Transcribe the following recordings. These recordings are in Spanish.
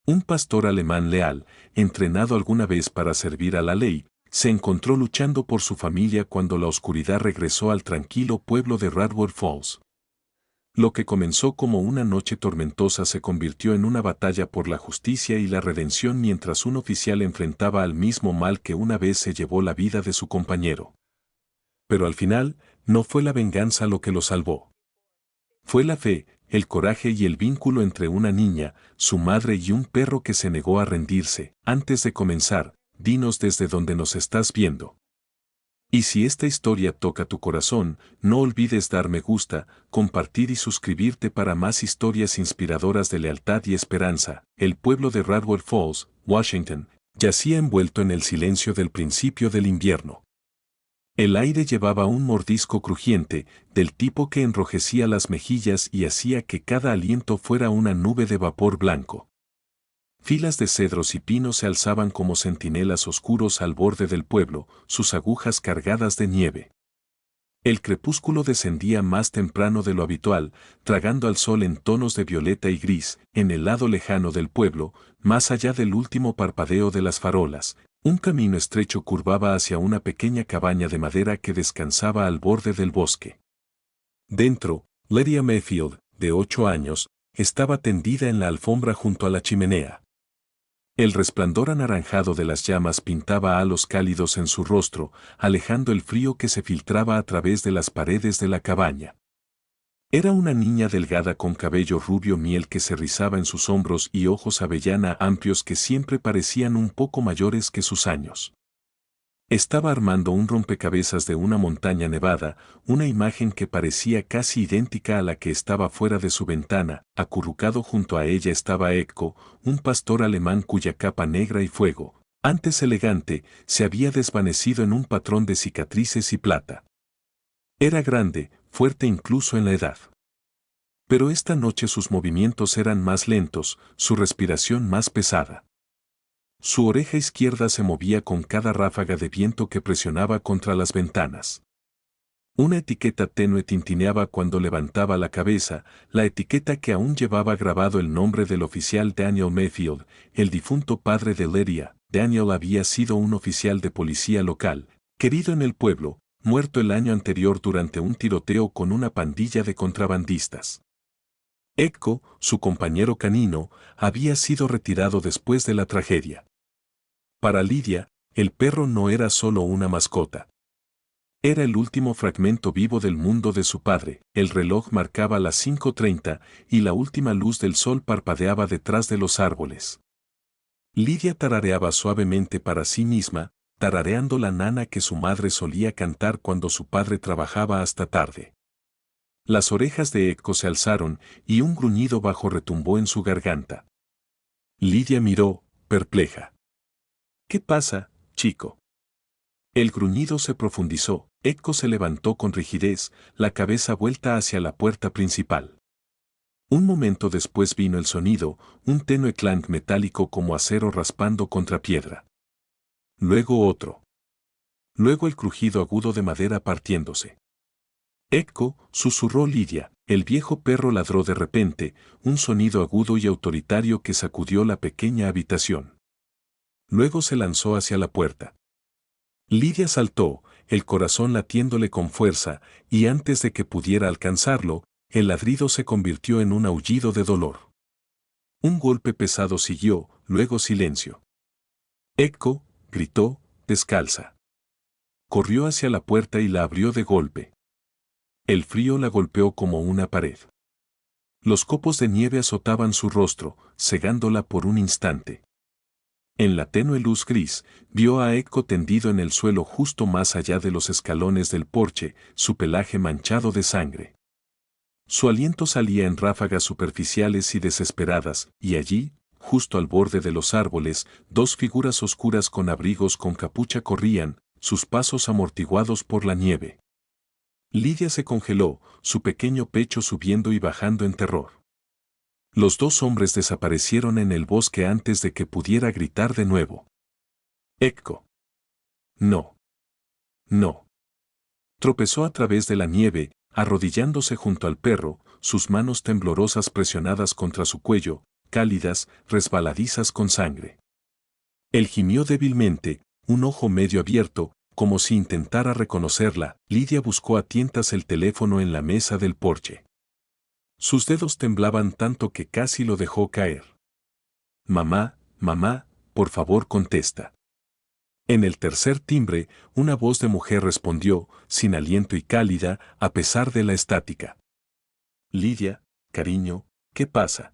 Un pastor alemán leal, entrenado alguna vez para servir a la ley, se encontró luchando por su familia cuando la oscuridad regresó al tranquilo pueblo de Radward Falls. Lo que comenzó como una noche tormentosa se convirtió en una batalla por la justicia y la redención mientras un oficial enfrentaba al mismo mal que una vez se llevó la vida de su compañero. Pero al final, no fue la venganza lo que lo salvó. Fue la fe, el coraje y el vínculo entre una niña, su madre y un perro que se negó a rendirse. Antes de comenzar, dinos desde dónde nos estás viendo. Y si esta historia toca tu corazón, no olvides dar me gusta, compartir y suscribirte para más historias inspiradoras de lealtad y esperanza. El pueblo de Radward Falls, Washington, yacía envuelto en el silencio del principio del invierno. El aire llevaba un mordisco crujiente, del tipo que enrojecía las mejillas y hacía que cada aliento fuera una nube de vapor blanco. Filas de cedros y pinos se alzaban como centinelas oscuros al borde del pueblo, sus agujas cargadas de nieve. El crepúsculo descendía más temprano de lo habitual, tragando al sol en tonos de violeta y gris, en el lado lejano del pueblo, más allá del último parpadeo de las farolas. Un camino estrecho curvaba hacia una pequeña cabaña de madera que descansaba al borde del bosque. Dentro, Lydia Mayfield, de 8 años, estaba tendida en la alfombra junto a la chimenea. El resplandor anaranjado de las llamas pintaba halos cálidos en su rostro, alejando el frío que se filtraba a través de las paredes de la cabaña. Era una niña delgada con cabello rubio miel que se rizaba en sus hombros y ojos avellana amplios que siempre parecían un poco mayores que sus años. Estaba armando un rompecabezas de una montaña nevada, una imagen que parecía casi idéntica a la que estaba fuera de su ventana. Acurrucado junto a ella estaba Echo, un pastor alemán cuya capa negra y fuego, antes elegante, se había desvanecido en un patrón de cicatrices y plata. Era grande, fuerte incluso en la edad. Pero esta noche sus movimientos eran más lentos, su respiración más pesada. Su oreja izquierda se movía con cada ráfaga de viento que presionaba contra las ventanas. Una etiqueta tenue tintineaba cuando levantaba la cabeza, la etiqueta que aún llevaba grabado el nombre del oficial Daniel Mayfield, el difunto padre de Lydia. Daniel había sido un oficial de policía local, querido en el pueblo, muerto el año anterior durante un tiroteo con una pandilla de contrabandistas. Echo, su compañero canino, había sido retirado después de la tragedia. Para Lydia, el perro no era solo una mascota. Era el último fragmento vivo del mundo de su padre. El reloj marcaba las 5:30 y la última luz del sol parpadeaba detrás de los árboles. Lydia tarareaba suavemente para sí misma, tarareando la nana que su madre solía cantar cuando su padre trabajaba hasta tarde. Las orejas de Echo se alzaron y un gruñido bajo retumbó en su garganta. Lydia miró, perpleja. ¿Qué pasa, chico? El gruñido se profundizó. Echo se levantó con rigidez, la cabeza vuelta hacia la puerta principal. Un momento después vino el sonido, un tenue clank metálico como acero raspando contra piedra. Luego otro. Luego el crujido agudo de madera partiéndose. Echo, susurró Lydia. El viejo perro ladró de repente, un sonido agudo y autoritario que sacudió la pequeña habitación. Luego se lanzó hacia la puerta. Lydia saltó, el corazón latiéndole con fuerza, y antes de que pudiera alcanzarlo, el ladrido se convirtió en un aullido de dolor. Un golpe pesado siguió, luego silencio. Echo, gritó, descalza. Corrió hacia la puerta y la abrió de golpe. El frío la golpeó como una pared. Los copos de nieve azotaban su rostro, cegándola por un instante. En la tenue luz gris, vio a Echo tendido en el suelo justo más allá de los escalones del porche, su pelaje manchado de sangre. Su aliento salía en ráfagas superficiales y desesperadas, y allí, justo al borde de los árboles, dos figuras oscuras con abrigos con capucha corrían, sus pasos amortiguados por la nieve. Lydia se congeló, su pequeño pecho subiendo y bajando en terror. Los dos hombres desaparecieron en el bosque antes de que pudiera gritar de nuevo. Echo. No. No. Tropezó a través de la nieve, arrodillándose junto al perro, sus manos temblorosas presionadas contra su cuello, cálidas, resbaladizas con sangre. Él gimió débilmente, un ojo medio abierto, como si intentara reconocerla. Lidia buscó a tientas el teléfono en la mesa del porche. Sus dedos temblaban tanto que casi lo dejó caer. Mamá, mamá, por favor contesta. En el tercer timbre, una voz de mujer respondió, sin aliento y cálida, a pesar de la estática. Lidia, cariño, ¿qué pasa?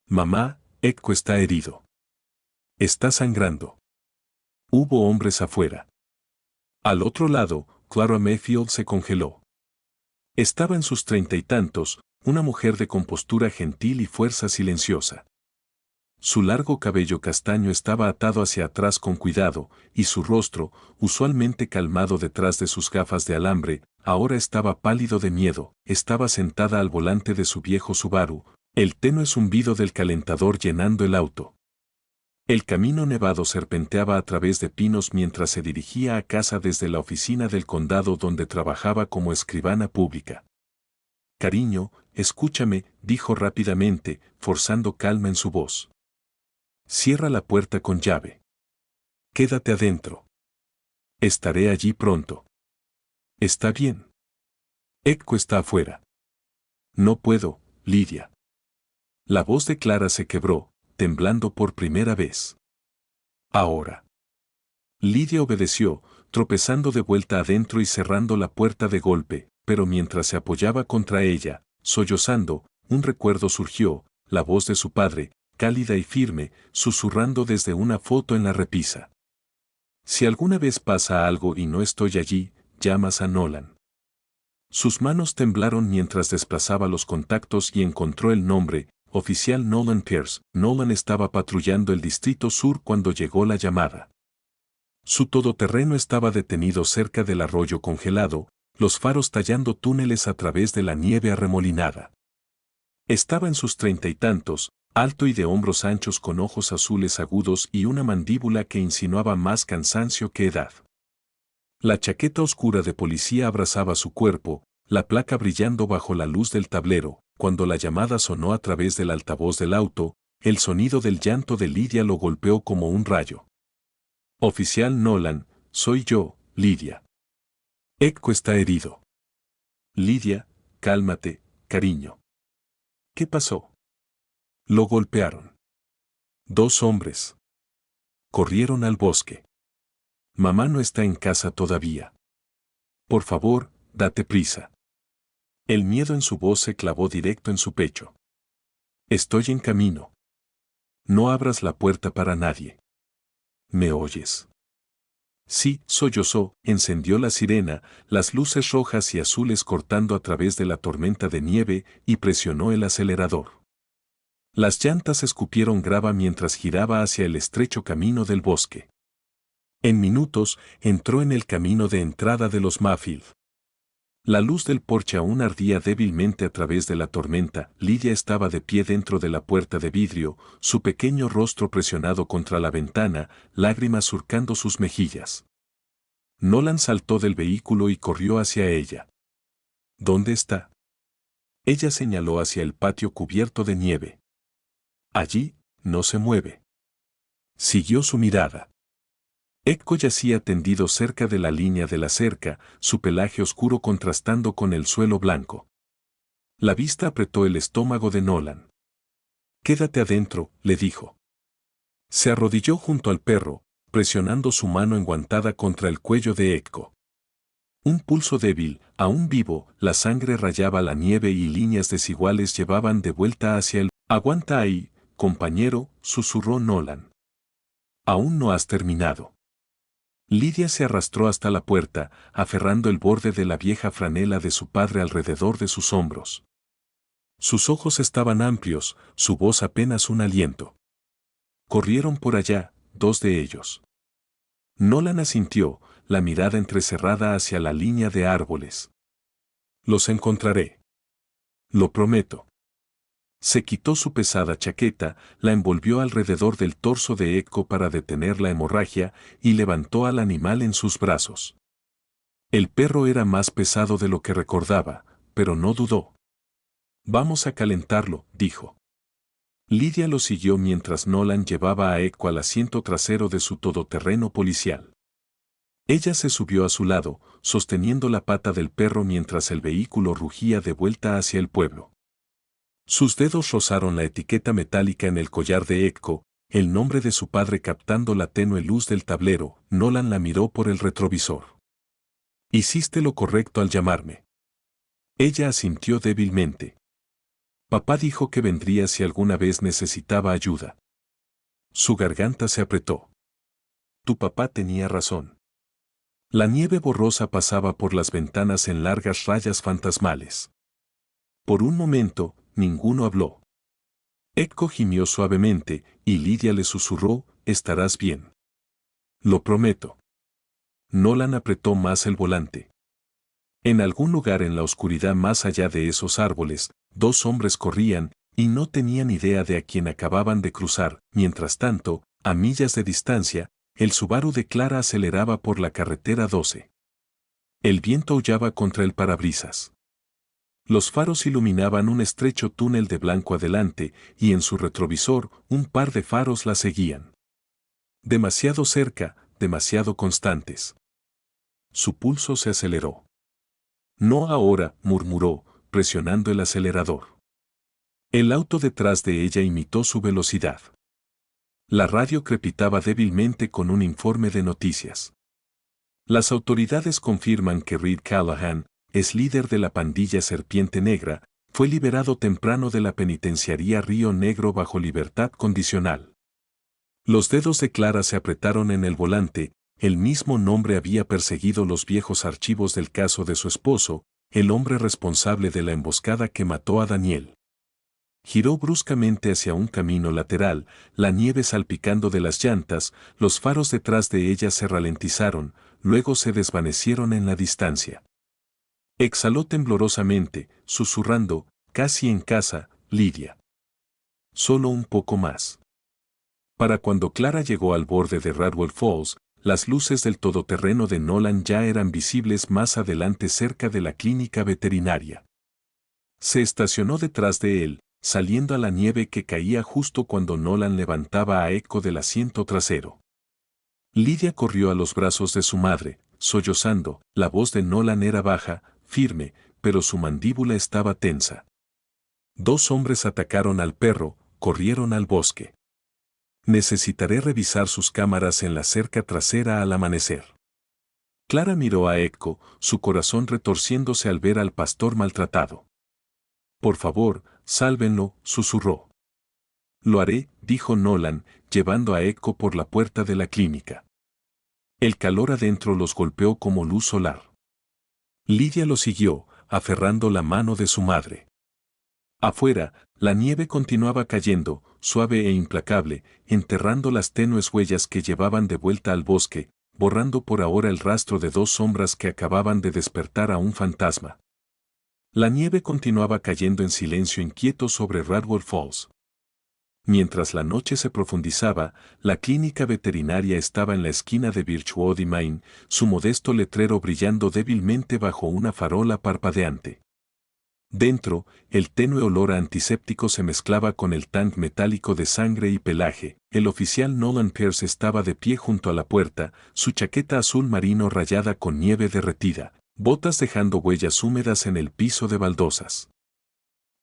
Mamá, Echo está herido. Está sangrando. Hubo hombres afuera. Al otro lado, Clara Mayfield se congeló. Estaba en sus 30 y tantos, una mujer de compostura gentil y fuerza silenciosa. Su largo cabello castaño estaba atado hacia atrás con cuidado, y su rostro, usualmente calmado detrás de sus gafas de alambre, ahora estaba pálido de miedo. Estaba sentada al volante de su viejo Subaru, el tenue zumbido del calentador llenando el auto. El camino nevado serpenteaba a través de pinos mientras se dirigía a casa desde la oficina del condado donde trabajaba como escribana pública. Cariño, escúchame, dijo rápidamente, forzando calma en su voz. Cierra la puerta con llave. Quédate adentro. Estaré allí pronto. Está bien. Echo está afuera. No puedo, Lidia. La voz de Clara se quebró, temblando por primera vez. Ahora. Lidia obedeció, tropezando de vuelta adentro y cerrando la puerta de golpe, pero mientras se apoyaba contra ella, sollozando, un recuerdo surgió, la voz de su padre, cálida y firme, susurrando desde una foto en la repisa. Si alguna vez pasa algo y no estoy allí, llamas a Nolan. Sus manos temblaron mientras desplazaba los contactos y encontró el nombre, oficial Nolan Pierce. Nolan estaba patrullando el Distrito Sur cuando llegó la llamada. Su todoterreno estaba detenido cerca del arroyo congelado, los faros tallando túneles a través de la nieve arremolinada. Estaba en sus 30 y tantos, alto y de hombros anchos con ojos azules agudos y una mandíbula que insinuaba más cansancio que edad. La chaqueta oscura de policía abrazaba su cuerpo, la placa brillando bajo la luz del tablero. Cuando la llamada sonó a través del altavoz del auto, el sonido del llanto de Lidia lo golpeó como un rayo. Oficial Nolan, soy yo, Lidia. Echo está herido. Lidia, cálmate, cariño. ¿Qué pasó? Lo golpearon. 2 hombres. Corrieron al bosque. Mamá no está en casa todavía. Por favor, date prisa. El miedo en su voz se clavó directo en su pecho. Estoy en camino. No abras la puerta para nadie. ¿Me oyes? Sí, sollozó, encendió la sirena, las luces rojas y azules cortando a través de la tormenta de nieve y presionó el acelerador. Las llantas escupieron grava mientras giraba hacia el estrecho camino del bosque. En minutos, entró en el camino de entrada de los Mayfield. La luz del porche aún ardía débilmente a través de la tormenta. Lidia estaba de pie dentro de la puerta de vidrio, su pequeño rostro presionado contra la ventana, lágrimas surcando sus mejillas. Nolan saltó del vehículo y corrió hacia ella. ¿Dónde está? Ella señaló hacia el patio cubierto de nieve. Allí, no se mueve. Siguió su mirada. Echo yacía tendido cerca de la línea de la cerca, su pelaje oscuro contrastando con el suelo blanco. La vista apretó el estómago de Nolan. Quédate adentro, le dijo. Se arrodilló junto al perro, presionando su mano enguantada contra el cuello de Echo. Un pulso débil, aún vivo, la sangre rayaba la nieve y líneas desiguales llevaban de vuelta hacia el... Aguanta ahí, compañero, susurró Nolan. Aún no has terminado. Lidia se arrastró hasta la puerta, aferrando el borde de la vieja franela de su padre alrededor de sus hombros. Sus ojos estaban amplios, su voz apenas un aliento. Corrieron por allá, 2 de ellos. Nolan asintió, la mirada entrecerrada hacia la línea de árboles. Los encontraré. Lo prometo. Se quitó su pesada chaqueta, la envolvió alrededor del torso de Echo para detener la hemorragia y levantó al animal en sus brazos. El perro era más pesado de lo que recordaba, pero no dudó. Vamos a calentarlo, dijo. Lydia lo siguió mientras Nolan llevaba a Echo al asiento trasero de su todoterreno policial. Ella se subió a su lado, sosteniendo la pata del perro mientras el vehículo rugía de vuelta hacia el pueblo. Sus dedos rozaron la etiqueta metálica en el collar de Echo, el nombre de su padre captando la tenue luz del tablero. Nolan la miró por el retrovisor. «Hiciste lo correcto al llamarme». Ella asintió débilmente. Papá dijo que vendría si alguna vez necesitaba ayuda. Su garganta se apretó. Tu papá tenía razón. La nieve borrosa pasaba por las ventanas en largas rayas fantasmales. Por un momento, ninguno habló. Echo gimió suavemente, y Lydia le susurró, «Estarás bien». «Lo prometo». Nolan apretó más el volante. En algún lugar en la oscuridad más allá de esos árboles, dos hombres corrían, y no tenían idea de a quién acababan de cruzar. Mientras tanto, a millas de distancia, el Subaru de Clara aceleraba por la carretera 12. El viento aullaba contra el parabrisas. Los faros iluminaban un estrecho túnel de blanco adelante, y en su retrovisor, un par de faros la seguían. Demasiado cerca, demasiado constantes. Su pulso se aceleró. «No ahora», murmuró, presionando el acelerador. El auto detrás de ella imitó su velocidad. La radio crepitaba débilmente con un informe de noticias. Las autoridades confirman que Reed Callahan, es líder de la pandilla Serpiente Negra, fue liberado temprano de la penitenciaría Río Negro bajo libertad condicional. Los dedos de Clara se apretaron en el volante. El mismo nombre había perseguido los viejos archivos del caso de su esposo, el hombre responsable de la emboscada que mató a Daniel. Giró bruscamente hacia un camino lateral, la nieve salpicando de las llantas, los faros detrás de ella se ralentizaron, luego se desvanecieron en la distancia. Exhaló temblorosamente, susurrando, «Casi en casa, Lydia». Solo un poco más. Para cuando Clara llegó al borde de Radwell Falls, las luces del todoterreno de Nolan ya eran visibles más adelante cerca de la clínica veterinaria. Se estacionó detrás de él, saliendo a la nieve que caía justo cuando Nolan levantaba a Echo del asiento trasero. Lydia corrió a los brazos de su madre, sollozando. La voz de Nolan era baja, firme, pero su mandíbula estaba tensa. Dos hombres atacaron al perro, corrieron al bosque. Necesitaré revisar sus cámaras en la cerca trasera al amanecer. Clara miró a Echo, su corazón retorciéndose al ver al pastor maltratado. «Por favor, sálvenlo», susurró. «Lo haré», dijo Nolan, llevando a Echo por la puerta de la clínica. El calor adentro los golpeó como luz solar. Lydia lo siguió, aferrando la mano de su madre. Afuera, la nieve continuaba cayendo, suave e implacable, enterrando las tenues huellas que llevaban de vuelta al bosque, borrando por ahora el rastro de dos sombras que acababan de despertar a un fantasma. La nieve continuaba cayendo en silencio inquieto sobre Radwell Falls. Mientras la noche se profundizaba, la clínica veterinaria estaba en la esquina de Birchwood y Main, su modesto letrero brillando débilmente bajo una farola parpadeante. Dentro, el tenue olor a antiséptico se mezclaba con el tank metálico de sangre y pelaje. El oficial Nolan Pierce estaba de pie junto a la puerta, su chaqueta azul marino rayada con nieve derretida, botas dejando huellas húmedas en el piso de baldosas.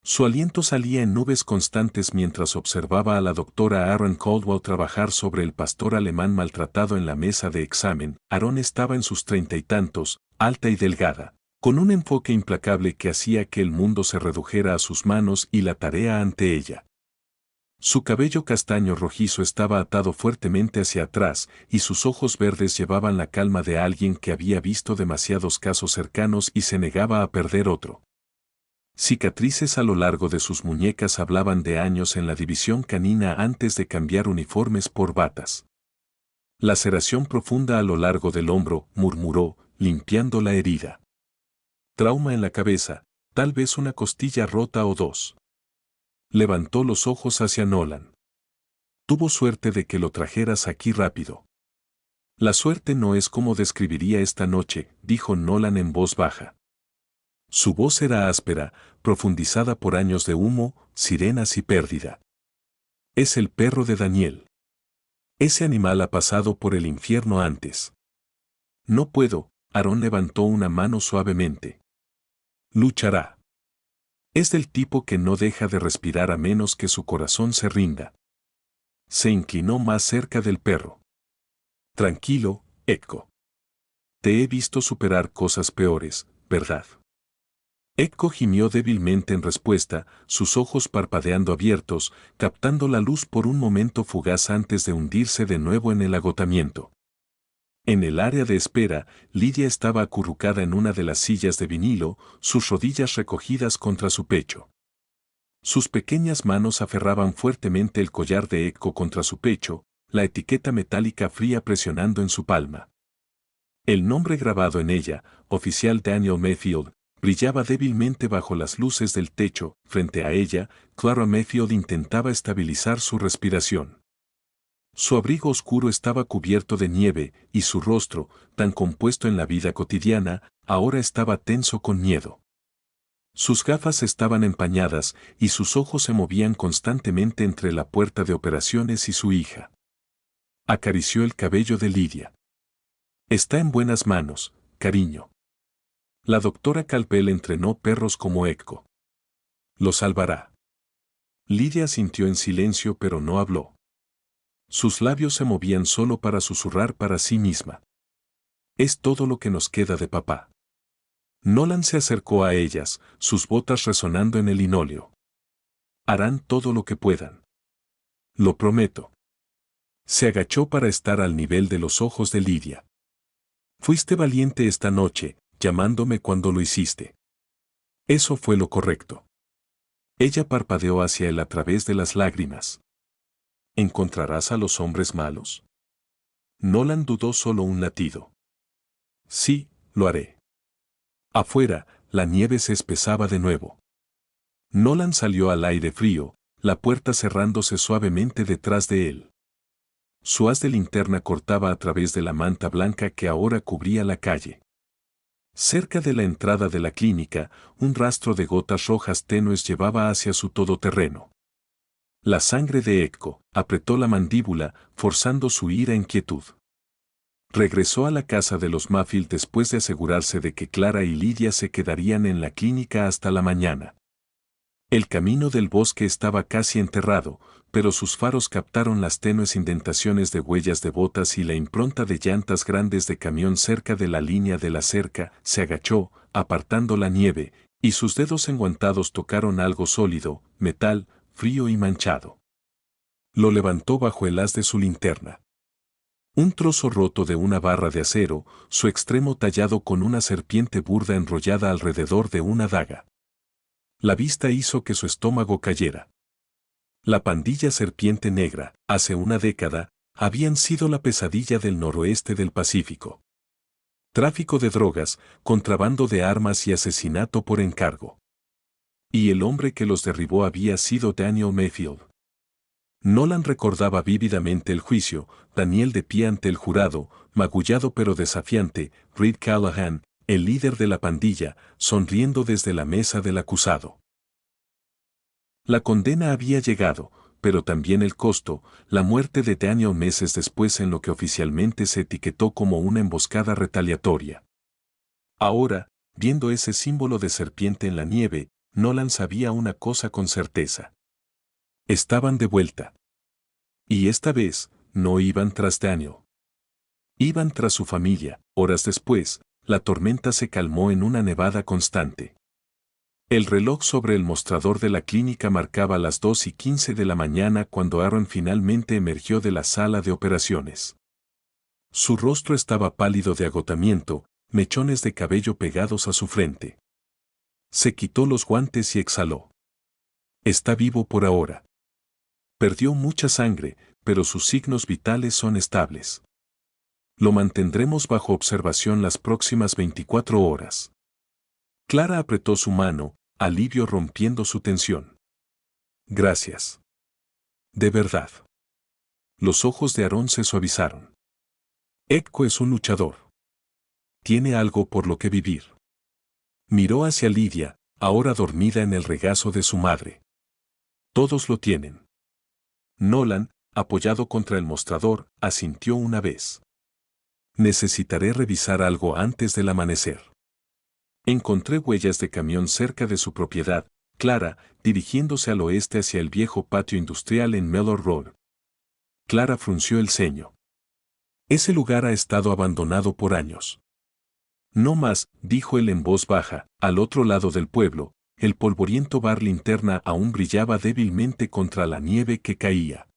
Su aliento salía en nubes constantes mientras observaba a la doctora Aaron Caldwell trabajar sobre el pastor alemán maltratado en la mesa de examen. Aaron estaba en sus 30 y tantos, alta y delgada, con un enfoque implacable que hacía que el mundo se redujera a sus manos y la tarea ante ella. Su cabello castaño rojizo estaba atado fuertemente hacia atrás, y sus ojos verdes llevaban la calma de alguien que había visto demasiados casos cercanos y se negaba a perder otro. Cicatrices a lo largo de sus muñecas hablaban de años en la división canina antes de cambiar uniformes por batas. Laceración profunda a lo largo del hombro, murmuró, limpiando la herida. Trauma en la cabeza, tal vez una costilla rota o dos. Levantó los ojos hacia Nolan. Tuvo suerte de que lo trajeras aquí rápido. La suerte no es como describiría esta noche, dijo Nolan en voz baja. Su voz era áspera, profundizada por años de humo, sirenas y pérdida. Es el perro de Daniel. Ese animal ha pasado por el infierno antes. No puedo, Aarón levantó una mano suavemente. Luchará. Es del tipo que no deja de respirar a menos que su corazón se rinda. Se inclinó más cerca del perro. Tranquilo, Echo. Te he visto superar cosas peores, ¿verdad? Echo gimió débilmente en respuesta, sus ojos parpadeando abiertos, captando la luz por un momento fugaz antes de hundirse de nuevo en el agotamiento. En el área de espera, Lidia estaba acurrucada en una de las sillas de vinilo, sus rodillas recogidas contra su pecho. Sus pequeñas manos aferraban fuertemente el collar de Echo contra su pecho, la etiqueta metálica fría presionando en su palma. El nombre grabado en ella, Oficial Daniel Mayfield, brillaba débilmente bajo las luces del techo. Frente a ella, Clara Mayfield intentaba estabilizar su respiración. Su abrigo oscuro estaba cubierto de nieve, y su rostro, tan compuesto en la vida cotidiana, ahora estaba tenso con miedo. Sus gafas estaban empañadas, y sus ojos se movían constantemente entre la puerta de operaciones y su hija. Acarició el cabello de Lidia. Está en buenas manos, cariño. La doctora Calpel entrenó perros como Echo. Lo salvará. Lidia asintió en silencio pero no habló. Sus labios se movían solo para susurrar para sí misma. Es todo lo que nos queda de papá. Nolan se acercó a ellas, sus botas resonando en el linóleo. Harán todo lo que puedan. Lo prometo. Se agachó para estar al nivel de los ojos de Lidia. Fuiste valiente esta noche, llamándome cuando lo hiciste. Eso fue lo correcto. Ella parpadeó hacia él a través de las lágrimas. ¿Encontrarás a los hombres malos? Nolan dudó solo un latido. Sí, lo haré. Afuera, la nieve se espesaba de nuevo. Nolan salió al aire frío, la puerta cerrándose suavemente detrás de él. Su haz de linterna cortaba a través de la manta blanca que ahora cubría la calle. Cerca de la entrada de la clínica, un rastro de gotas rojas tenues llevaba hacia su todoterreno. La sangre de Echo apretó la mandíbula, forzando su ira en quietud. Regresó a la casa de los Mayfield después de asegurarse de que Clara y Lidia se quedarían en la clínica hasta la mañana. El camino del bosque estaba casi enterrado, pero sus faros captaron las tenues indentaciones de huellas de botas y la impronta de llantas grandes de camión cerca de la línea de la cerca. Se agachó, apartando la nieve, y sus dedos enguantados tocaron algo sólido, metal, frío y manchado. Lo levantó bajo el haz de su linterna. Un trozo roto de una barra de acero, su extremo tallado con una serpiente burda enrollada alrededor de una daga. La vista hizo que su estómago cayera. La pandilla Serpiente Negra, hace una década, habían sido la pesadilla del noroeste del Pacífico. Tráfico de drogas, contrabando de armas y asesinato por encargo. Y el hombre que los derribó había sido Daniel Mayfield. Nolan recordaba vívidamente el juicio, Daniel de pie ante el jurado, magullado pero desafiante, Reed Callahan, el líder de la pandilla, sonriendo desde la mesa del acusado. La condena había llegado, pero también el costo, la muerte de Daniel meses después en lo que oficialmente se etiquetó como una emboscada retaliatoria. Ahora, viendo ese símbolo de serpiente en la nieve, Nolan sabía una cosa con certeza. Estaban de vuelta. Y esta vez, no iban tras Daniel. Iban tras su familia. Horas después, la tormenta se calmó en una nevada constante. El reloj sobre el mostrador de la clínica marcaba las 2:15 de la mañana cuando Aaron finalmente emergió de la sala de operaciones. Su rostro estaba pálido de agotamiento, mechones de cabello pegados a su frente. Se quitó los guantes y exhaló. Está vivo por ahora. Perdió mucha sangre, pero sus signos vitales son estables. Lo mantendremos bajo observación las próximas 24 horas. Clara apretó su mano, alivio rompiendo su tensión. Gracias. De verdad. Los ojos de Aarón se suavizaron. Echo es un luchador. Tiene algo por lo que vivir. Miró hacia Lidia, ahora dormida en el regazo de su madre. Todos lo tienen. Nolan, apoyado contra el mostrador, asintió una vez. Necesitaré revisar algo antes del amanecer. Encontré huellas de camión cerca de su propiedad, Clara, dirigiéndose al oeste hacia el viejo patio industrial en Mellor Road. Clara frunció el ceño. Ese lugar ha estado abandonado por años. No más, dijo él en voz baja, al otro lado del pueblo, el polvoriento bar Linterna aún brillaba débilmente contra la nieve que caía.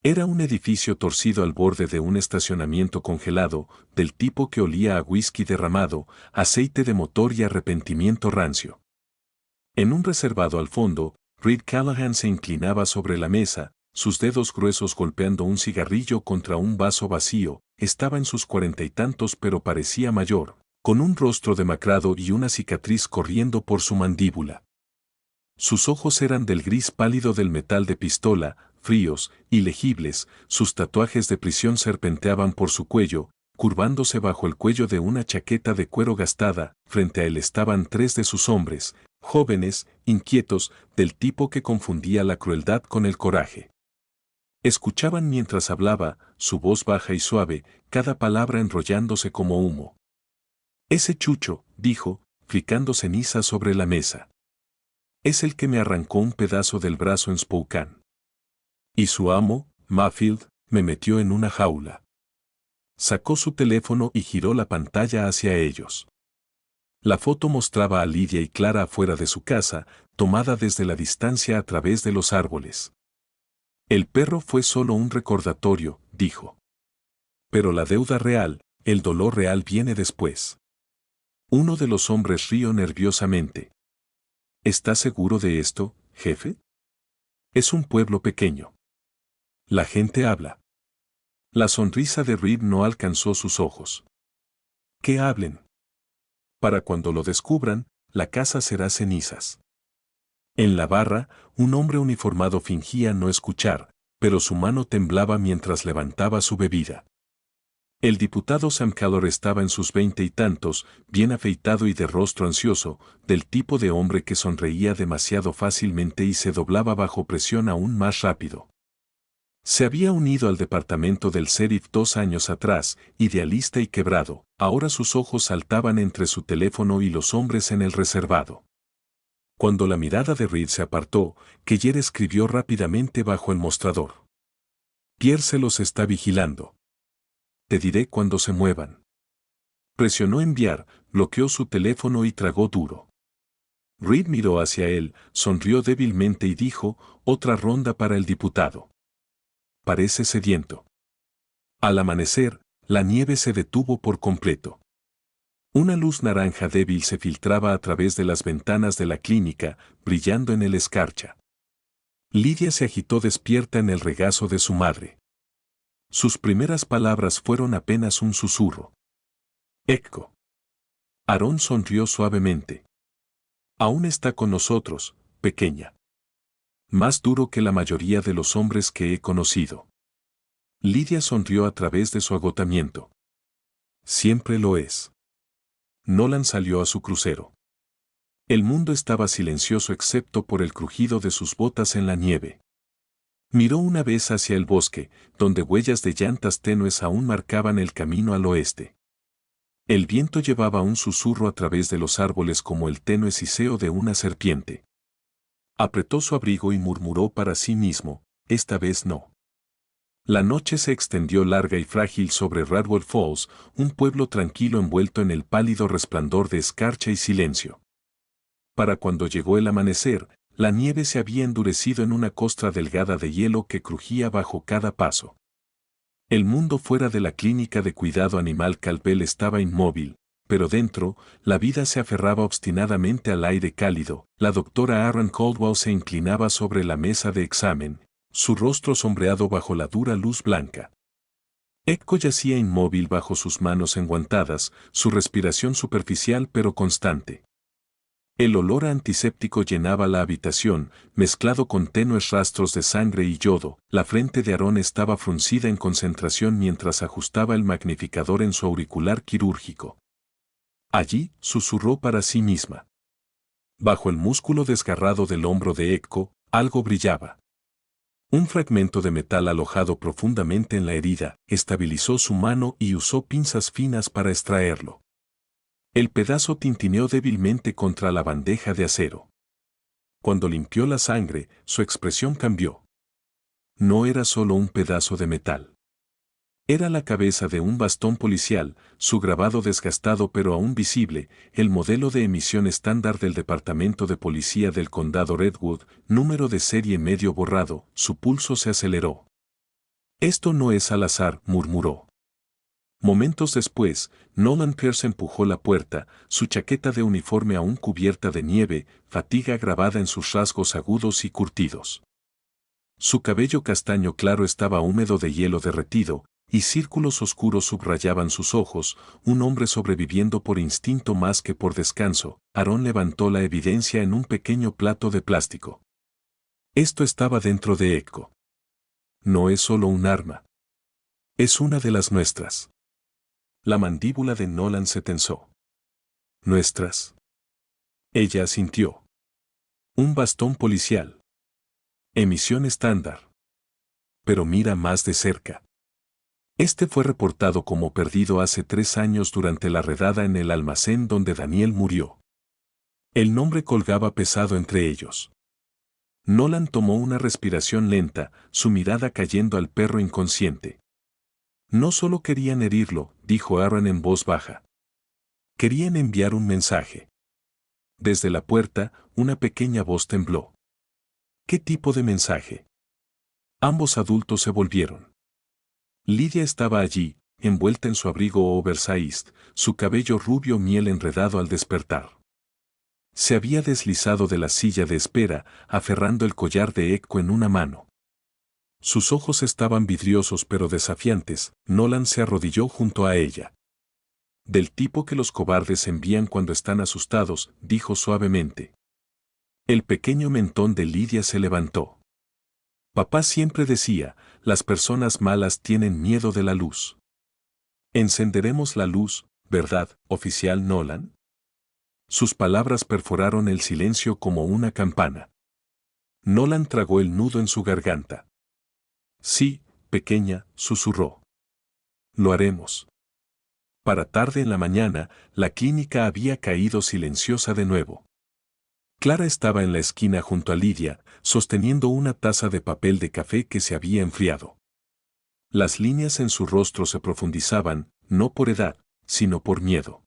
Era un edificio torcido al borde de un estacionamiento congelado, del tipo que olía a whisky derramado, aceite de motor y arrepentimiento rancio. En un reservado al fondo, Reed Callahan se inclinaba sobre la mesa, sus dedos gruesos golpeando un cigarrillo contra un vaso vacío. Estaba en sus 40 y tantos pero parecía mayor, con un rostro demacrado y una cicatriz corriendo por su mandíbula. Sus ojos eran del gris pálido del metal de pistola, fríos, ilegibles, sus tatuajes de prisión serpenteaban por su cuello, curvándose bajo el cuello de una chaqueta de cuero gastada. Frente a él estaban 3 de sus hombres, jóvenes, inquietos, del tipo que confundía la crueldad con el coraje. Escuchaban mientras hablaba, su voz baja y suave, cada palabra enrollándose como humo. Ese chucho, dijo, fricando ceniza sobre la mesa. Es el que me arrancó un pedazo del brazo en Spokane. Y su amo, Mayfield, me metió en una jaula. Sacó su teléfono y giró la pantalla hacia ellos. La foto mostraba a Lydia y Clara afuera de su casa, tomada desde la distancia a través de los árboles. El perro fue solo un recordatorio, dijo. Pero la deuda real, el dolor real viene después. Uno de los hombres rió nerviosamente. ¿Está seguro de esto, jefe? Es un pueblo pequeño. La gente habla. La sonrisa de Reed no alcanzó sus ojos. ¿Qué hablen? Para cuando lo descubran, la casa será cenizas. En la barra, un hombre uniformado fingía no escuchar, pero su mano temblaba mientras levantaba su bebida. El diputado Sam Keller estaba en sus 20 y tantos, bien afeitado y de rostro ansioso, del tipo de hombre que sonreía demasiado fácilmente y se doblaba bajo presión aún más rápido. Se había unido al departamento del sheriff 2 años atrás, idealista y quebrado. Ahora sus ojos saltaban entre su teléfono y los hombres en el reservado. Cuando la mirada de Reed se apartó, Keller escribió rápidamente bajo el mostrador. Pierre se los está vigilando. Te diré cuando se muevan. Presionó enviar, bloqueó su teléfono y tragó duro. Reed miró hacia él, sonrió débilmente y dijo, otra ronda para el diputado. Parece sediento. Al amanecer, la nieve se detuvo por completo. Una luz naranja débil se filtraba a través de las ventanas de la clínica, brillando en el escarcha. Lydia se agitó despierta en el regazo de su madre. Sus primeras palabras fueron apenas un susurro. Echo. Aarón sonrió suavemente. Aún está con nosotros, pequeña. Más duro que la mayoría de los hombres que he conocido. Lydia sonrió a través de su agotamiento. Siempre lo es. Nolan salió a su crucero. El mundo estaba silencioso excepto por el crujido de sus botas en la nieve. Miró una vez hacia el bosque, donde huellas de llantas tenues aún marcaban el camino al oeste. El viento llevaba un susurro a través de los árboles como el tenue siseo de una serpiente. Apretó su abrigo y murmuró para sí mismo, esta vez no. La noche se extendió larga y frágil sobre Radwell Falls, un pueblo tranquilo envuelto en el pálido resplandor de escarcha y silencio. Para cuando llegó el amanecer, la nieve se había endurecido en una costra delgada de hielo que crujía bajo cada paso. El mundo fuera de la clínica de cuidado animal Calvel estaba inmóvil, pero dentro, la vida se aferraba obstinadamente al aire cálido. La doctora Aaron Caldwell se inclinaba sobre la mesa de examen, su rostro sombreado bajo la dura luz blanca. Echo yacía inmóvil bajo sus manos enguantadas, su respiración superficial pero constante. El olor a antiséptico llenaba la habitación, mezclado con tenues rastros de sangre y yodo. La frente de Aaron estaba fruncida en concentración mientras ajustaba el magnificador en su auricular quirúrgico. Allí, susurró para sí misma. Bajo el músculo desgarrado del hombro de Echo, algo brillaba. Un fragmento de metal alojado profundamente en la herida estabilizó su mano y usó pinzas finas para extraerlo. El pedazo tintineó débilmente contra la bandeja de acero. Cuando limpió la sangre, su expresión cambió. No era solo un pedazo de metal. Era la cabeza de un bastón policial, su grabado desgastado pero aún visible, el modelo de emisión estándar del Departamento de Policía del Condado Redwood, número de serie medio borrado. Su pulso se aceleró. Esto no es al azar, murmuró. Momentos después, Nolan Pierce empujó la puerta, su chaqueta de uniforme aún cubierta de nieve, fatiga grabada en sus rasgos agudos y curtidos. Su cabello castaño claro estaba húmedo de hielo derretido, y círculos oscuros subrayaban sus ojos, un hombre sobreviviendo por instinto más que por descanso. Aaron levantó la evidencia en un pequeño plato de plástico. Esto estaba dentro de Echo. No es solo un arma. Es una de las nuestras. La mandíbula de Nolan se tensó. ¿Nuestras? Ella asintió. Un bastón policial. Emisión estándar. Pero mira más de cerca. Este fue reportado como perdido hace 3 años durante la redada en el almacén donde Daniel murió. El nombre colgaba pesado entre ellos. Nolan tomó una respiración lenta, su mirada cayendo al perro inconsciente. No solo querían herirlo, dijo Aaron en voz baja. Querían enviar un mensaje. Desde la puerta, una pequeña voz tembló. ¿Qué tipo de mensaje? Ambos adultos se volvieron. Lydia estaba allí, envuelta en su abrigo oversized, su cabello rubio miel enredado al despertar. Se había deslizado de la silla de espera, aferrando el collar de Echo en una mano. Sus ojos estaban vidriosos pero desafiantes. Nolan se arrodilló junto a ella. Del tipo que los cobardes envían cuando están asustados, dijo suavemente. El pequeño mentón de Lydia se levantó. Papá siempre decía, las personas malas tienen miedo de la luz. Encenderemos la luz, ¿verdad, oficial Nolan? Sus palabras perforaron el silencio como una campana. Nolan tragó el nudo en su garganta. Sí, pequeña, susurró. Lo haremos. Para tarde en la mañana, la clínica había caído silenciosa de nuevo. Clara estaba en la esquina junto a Lydia, sosteniendo una taza de papel de café que se había enfriado. Las líneas en su rostro se profundizaban, no por edad, sino por miedo.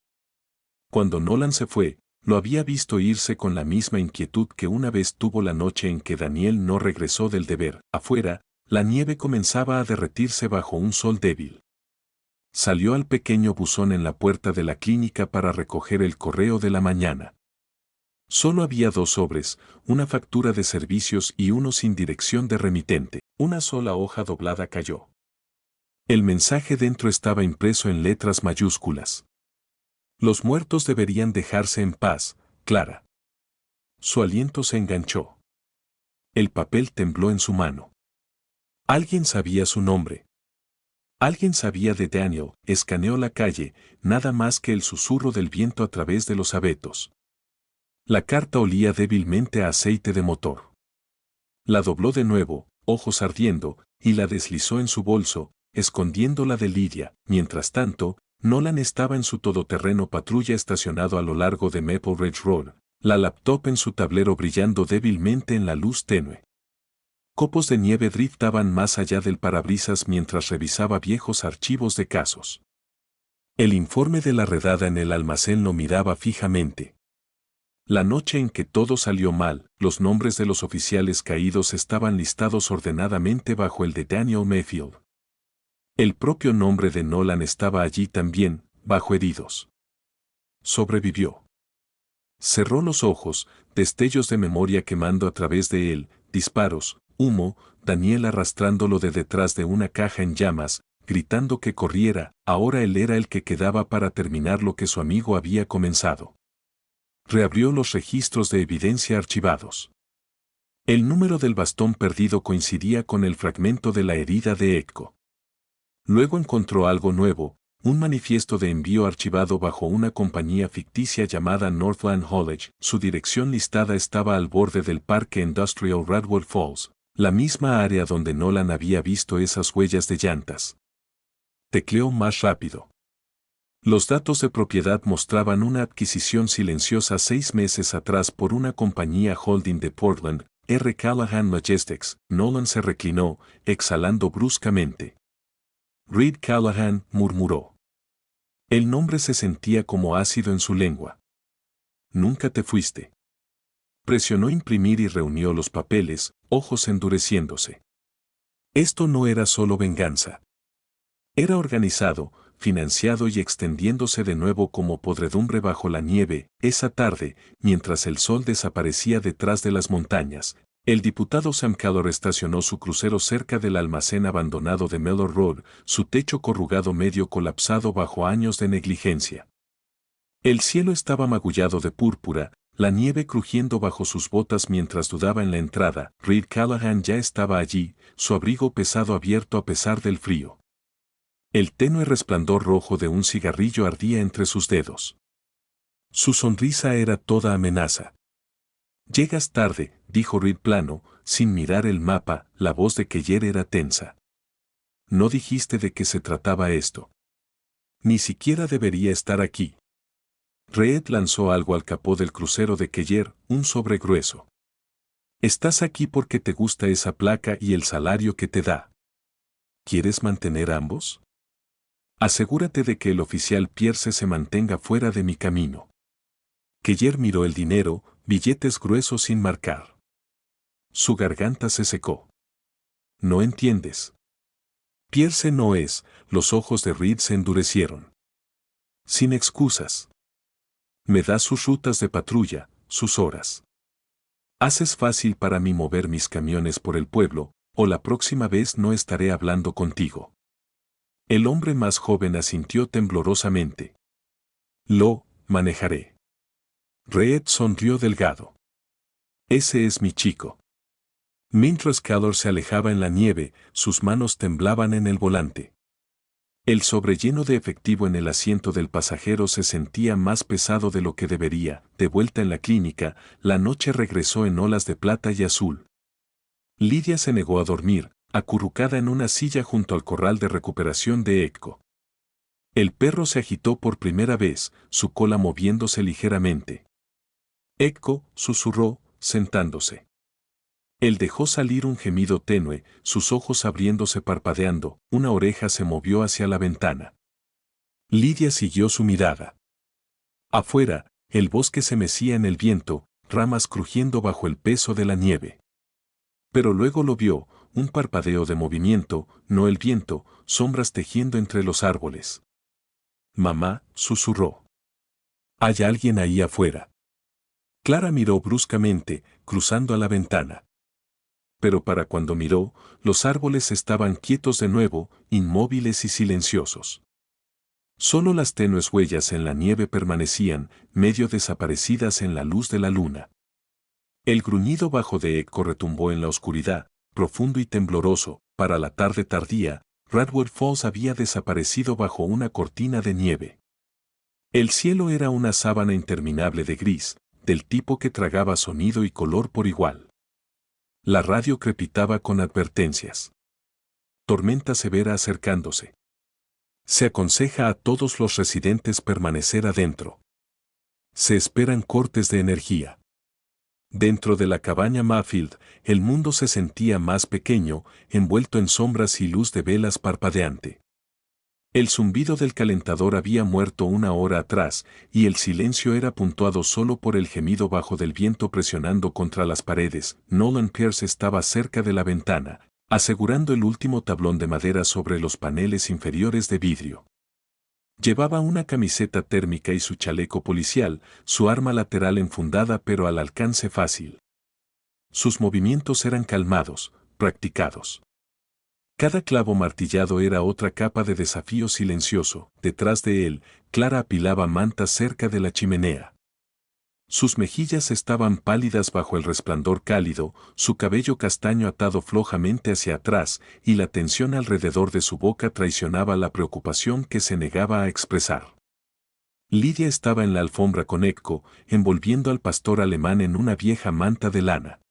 Cuando Nolan se fue, lo había visto irse con la misma inquietud que una vez tuvo la noche en que Daniel no regresó del deber. Afuera, la nieve comenzaba a derretirse bajo un sol débil. Salió al pequeño buzón en la puerta de la clínica para recoger el correo de la mañana. Solo había 2 sobres, una factura de servicios y uno sin dirección de remitente. Una sola hoja doblada cayó. El mensaje dentro estaba impreso en letras mayúsculas. Los muertos deberían dejarse en paz, Clara. Su aliento se enganchó. El papel tembló en su mano. Alguien sabía su nombre. Alguien sabía de Daniel. Escaneó la calle, nada más que el susurro del viento a través de los abetos. La carta olía débilmente a aceite de motor. La dobló de nuevo, ojos ardiendo, y la deslizó en su bolso, escondiéndola de Lydia. Mientras tanto, Nolan estaba en su todoterreno patrulla estacionado a lo largo de Maple Ridge Road, la laptop en su tablero brillando débilmente en la luz tenue. Copos de nieve driftaban más allá del parabrisas mientras revisaba viejos archivos de casos. El informe de la redada en el almacén lo miraba fijamente. La noche en que todo salió mal, los nombres de los oficiales caídos estaban listados ordenadamente bajo el de Daniel Mayfield. El propio nombre de Nolan estaba allí también, bajo heridos. Sobrevivió. Cerró los ojos, destellos de memoria quemando a través de él, disparos, humo, Daniel arrastrándolo de detrás de una caja en llamas, gritando que corriera. Ahora él era el que quedaba para terminar lo que su amigo había comenzado. Reabrió los registros de evidencia archivados. El número del bastón perdido coincidía con el fragmento de la herida de Echo. Luego encontró algo nuevo, un manifiesto de envío archivado bajo una compañía ficticia llamada Northland Haulage. Su dirección listada estaba al borde del Parque Industrial Redwood Falls. La misma área donde Nolan había visto esas huellas de llantas. Tecleó más rápido. Los datos de propiedad mostraban una adquisición silenciosa 6 meses atrás por una compañía holding de Portland, R. Callahan Logistics. Nolan se reclinó, exhalando bruscamente. Reed Callahan, murmuró. El nombre se sentía como ácido en su lengua. Nunca te fuiste. Presionó imprimir y reunió los papeles, ojos endureciéndose. Esto no era solo venganza. Era organizado, financiado y extendiéndose de nuevo como podredumbre bajo la nieve. Esa tarde, mientras el sol desaparecía detrás de las montañas, el diputado Sam Keller estacionó su crucero cerca del almacén abandonado de Mellor Road, su techo corrugado medio colapsado bajo años de negligencia. El cielo estaba magullado de púrpura, la nieve crujiendo bajo sus botas mientras dudaba en la entrada. Reed Callahan ya estaba allí, su abrigo pesado abierto a pesar del frío. El tenue resplandor rojo de un cigarrillo ardía entre sus dedos. Su sonrisa era toda amenaza. Llegas tarde, dijo Reed plano, sin mirar el mapa. La voz de Keller era tensa. No dijiste de qué se trataba esto. Ni siquiera debería estar aquí. Reed lanzó algo al capó del crucero de Keller, un sobre grueso. Estás aquí porque te gusta esa placa y el salario que te da. ¿Quieres mantener ambos? Asegúrate de que el oficial Pierce se mantenga fuera de mi camino. Keller miró el dinero, billetes gruesos sin marcar. Su garganta se secó. No entiendes. Pierce no es. Los ojos de Reed se endurecieron. Sin excusas. Me da sus rutas de patrulla, sus horas. Haces fácil para mí mover mis camiones por el pueblo, o la próxima vez no estaré hablando contigo. El hombre más joven asintió temblorosamente. Lo manejaré. Reed sonrió delgado. Ese es mi chico. Mientras Keller se alejaba en la nieve, sus manos temblaban en el volante. El sobrelleno de efectivo en el asiento del pasajero se sentía más pesado de lo que debería. De vuelta en la clínica, la noche regresó en olas de plata y azul. Lydia se negó a dormir, acurrucada en una silla junto al corral de recuperación de Echo. El perro se agitó por primera vez, su cola moviéndose ligeramente. Echo, susurró, sentándose. Él dejó salir un gemido tenue, sus ojos abriéndose parpadeando, una oreja se movió hacia la ventana. Lydia siguió su mirada. Afuera, el bosque se mecía en el viento, ramas crujiendo bajo el peso de la nieve. Pero luego lo vio, un parpadeo de movimiento, no el viento, sombras tejiendo entre los árboles. Mamá, susurró. Hay alguien ahí afuera. Clara miró bruscamente, cruzando a la ventana. Pero para cuando miró, los árboles estaban quietos de nuevo, inmóviles y silenciosos. Solo las tenues huellas en la nieve permanecían, medio desaparecidas en la luz de la luna. El gruñido bajo de Echo retumbó en la oscuridad, profundo y tembloroso. Para la tarde tardía, Radward Falls había desaparecido bajo una cortina de nieve. El cielo era una sábana interminable de gris, del tipo que tragaba sonido y color por igual. La radio crepitaba con advertencias. Tormenta severa acercándose. Se aconseja a todos los residentes permanecer adentro. Se esperan cortes de energía. Dentro de la cabaña Mayfield, el mundo se sentía más pequeño, envuelto en sombras y luz de velas parpadeante. El zumbido del calentador había muerto una hora atrás, y el silencio era puntuado solo por el gemido bajo del viento presionando contra las paredes. Nolan Pierce estaba cerca de la ventana, asegurando el último tablón de madera sobre los paneles inferiores de vidrio. Llevaba una camiseta térmica y su chaleco policial, su arma lateral enfundada pero al alcance fácil. Sus movimientos eran calmados, practicados. Cada clavo martillado era otra capa de desafío silencioso. Detrás de él, Clara apilaba mantas cerca de la chimenea. Sus mejillas estaban pálidas bajo el resplandor cálido, su cabello castaño atado flojamente hacia atrás, y la tensión alrededor de su boca traicionaba la preocupación que se negaba a expresar. Lydia estaba en la alfombra con Echo, envolviendo al pastor alemán en una vieja manta de lana.